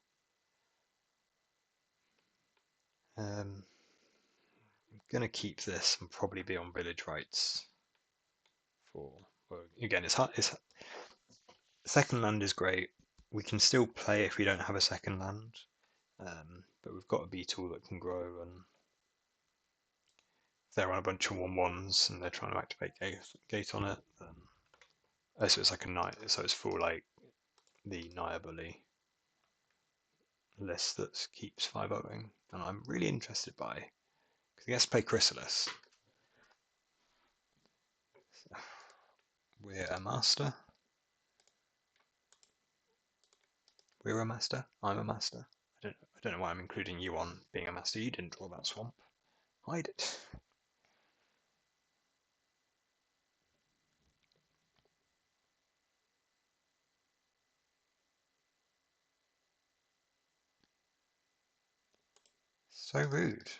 I'm gonna keep this and probably be on village rights for. Well, again, it's hard. Second land is great. We can still play if we don't have a second land, but we've got a beetle that can grow, and if they're on a bunch of 1/1s and they're trying to activate gate on it, then so it's like a knight. So it's full like the Naya bully list that keeps 5-0ing, and I'm really interested by because he has to play Chrysalis. We're a master. We're a master. I'm a master. I don't know why I'm including you on being a master. You didn't draw that swamp. Hide it. So rude.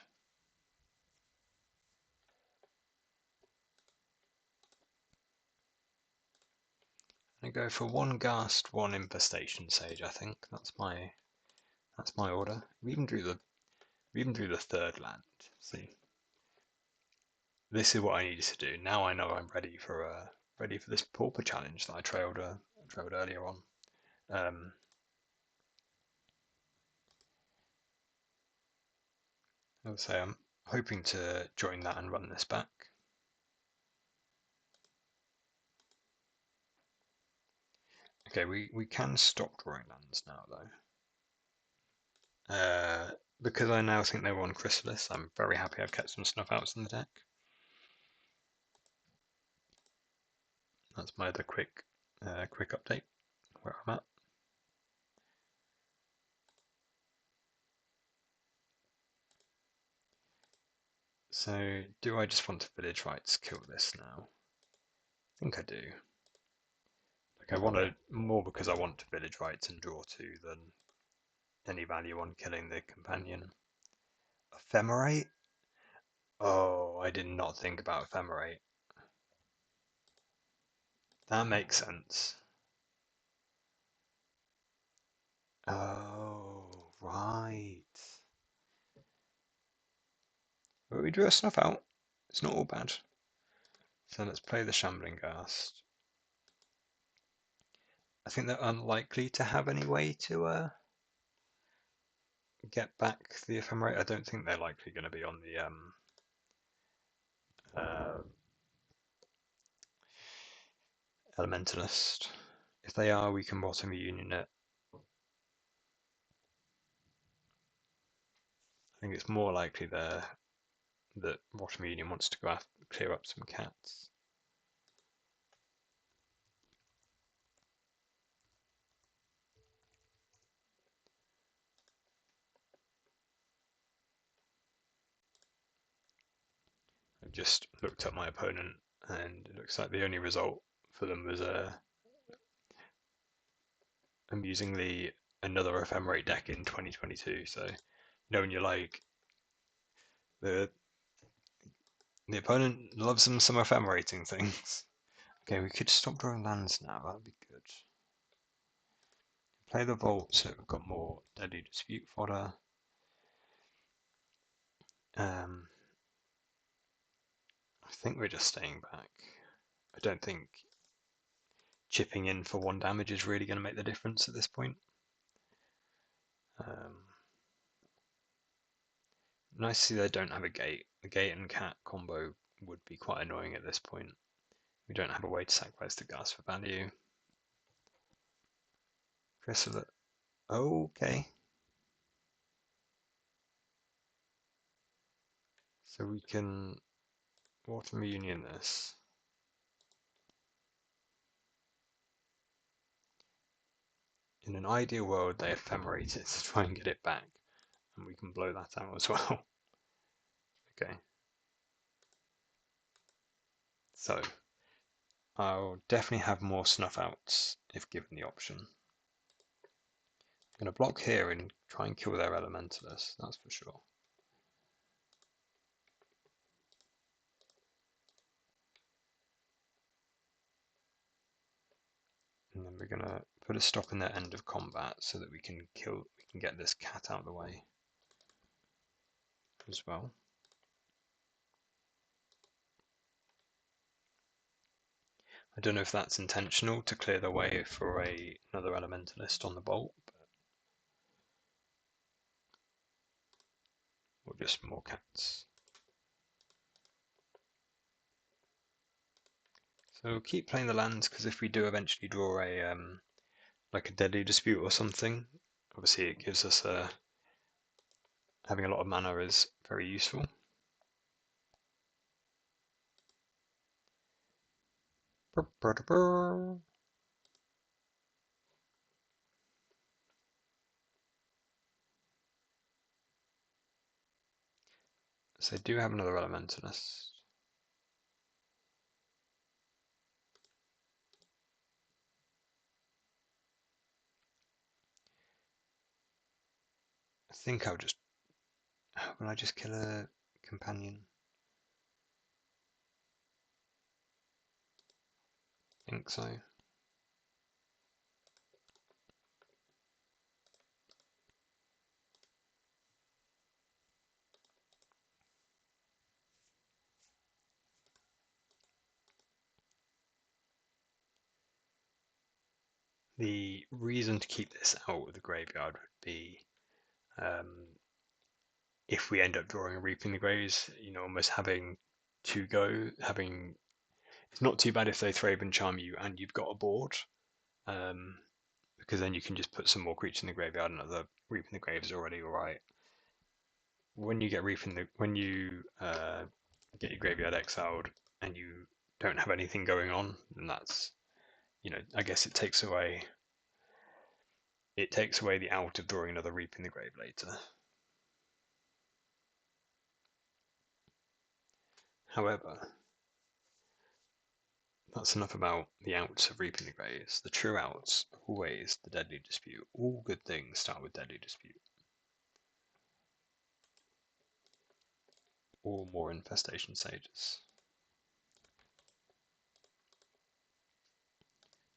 I go for 1 Ghast, 1 Infestation Sage. I think that's my order. We even drew the 3rd land. See, this is what I needed to do. Now I know I'm ready for this Pauper challenge that I trailed earlier on. I would say I'm hoping to join that and run this back. Okay, we can stop drawing lands now though. Because I now think they were on Chrysalis, I'm very happy I've kept some snuff outs in the deck. That's my other quick update where I'm at. So, do I just want to village rights kill this now? I think I do. Like, I want to more because I want to village rights and draw two than any value on killing the companion. Ephemerate? Oh, I did not think about Ephemerate. That makes sense. Oh, right. But we drew a snuff out. It's not all bad. So let's play the Shambling Ghast. I think they're unlikely to have any way to get back the Ephemerate. I don't think they're likely going to be on the uh, Elementalist. If they are, we can bottom Union it. I think it's more likely there that Bottom Union wants to go after, clear up some cats. I've just looked at my opponent, and it looks like the only result for them was amusingly another Ephemerate deck in 2022. So, knowing you're like the opponent loves some ephemerating things. Okay, we could stop drawing lands now. That'd be good. Play the Vault so we've got more Deadly Dispute fodder. I think we're just staying back. I don't think chipping in for 1 damage is really going to make the difference at this point. Nice to see they don't have a gate. The gate and cat combo would be quite annoying at this point. We don't have a way to sacrifice the gas for value. Chrysalis. Okay. So we can Water Union this. In an ideal world, they ephemerate it to try and get it back, and we can blow that out as well. Okay. So, I'll definitely have more snuff outs if given the option. I'm going to block here and try and kill their Elementalist, that's for sure. And then we're going to put a stop in their end of combat so that we can get this cat out of the way as well. I don't know if that's intentional to clear the way for another Elementalist on the bolt, or just more cats. So keep playing the lands, because if we do eventually draw a like a Deadly Dispute or something, obviously it gives us having a lot of mana is very useful. So they do have another Elementalist. I think will I just kill a companion? I think so. The reason to keep this out of the graveyard would be if we end up drawing Reaping the Graves, almost having to go, it's not too bad if they Thraben Charm you and you've got a board. because then you can just put some more creatures in the graveyard. Another Reaping the Grave is already alright. When you get when you get your graveyard exiled and you don't have anything going on, then that's, I guess it takes away the out of drawing another Reaping the Grave later. However, that's enough about the outs of Reaping the Graves. The true outs are always the Deadly Dispute. All good things start with Deadly Dispute. Or more Infestation Sages.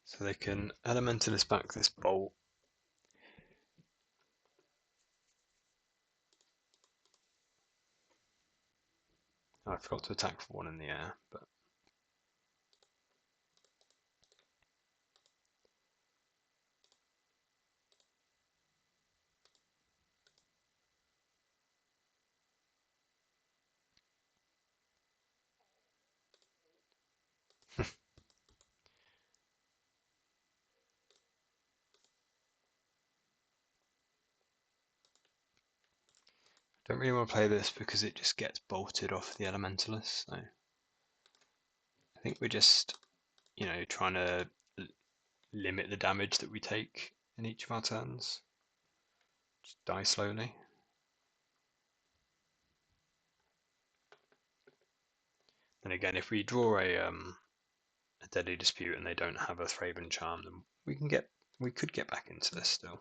So they can Elementalist back this bolt. Oh, I forgot to attack for one in the air, but don't really want to play this because it just gets bolted off the Elementalist. So I think we're just, trying to limit the damage that we take in each of our turns. Just die slowly. And again, if we draw a Deadly Dispute and they don't have a Thraben Charm, then we could get back into this still.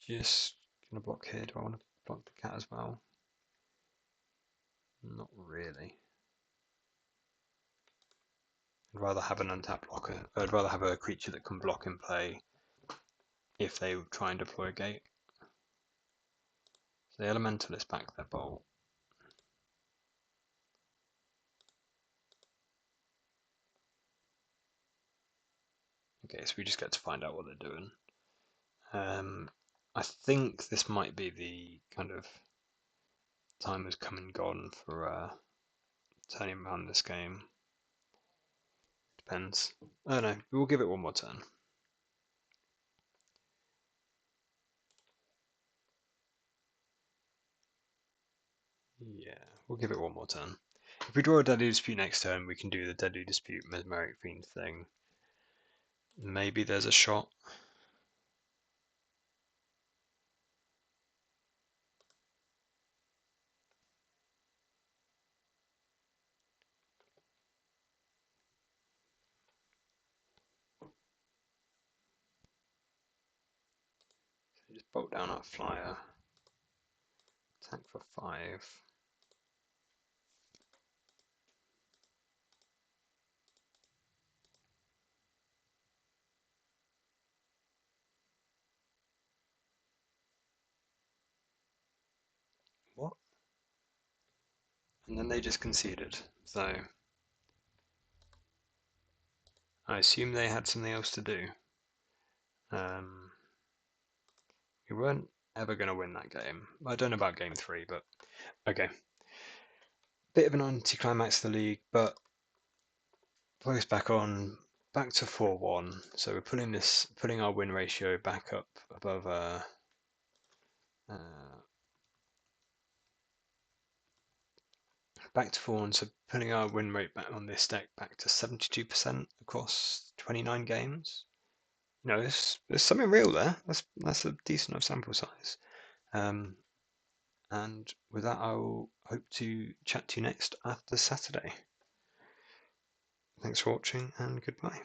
Just gonna block here. Do I want to block the cat as well? Not really. I'd rather have an untapped blocker. I'd rather have a creature that can block in play if they try and deploy a gate. So the Elementalist back their bolt. Okay, so we just get to find out what they're doing. I think this might be the kind of time has come and gone for turning around this game. Depends. I don't know. We'll give it one more turn. Yeah, we'll give it one more turn. If we draw a Deadly Dispute next turn, we can do the Deadly Dispute Mesmeric Fiend thing. Maybe there's a shot. So just bolt down our flyer. Attack for 5. What? And then they just conceded. So I assume they had something else to do. We weren't ever going to win that game. I don't know about game 3, but okay. Bit of an anticlimax to the league, but focus back to 4-1. So we're putting our win ratio back up above back to 4-1. So putting our win rate back on this deck back to 72% across 29 games. There's something real there. That's a decent enough sample size. And with that, I'll hope to chat to you next after Saturday. Thanks for watching and goodbye.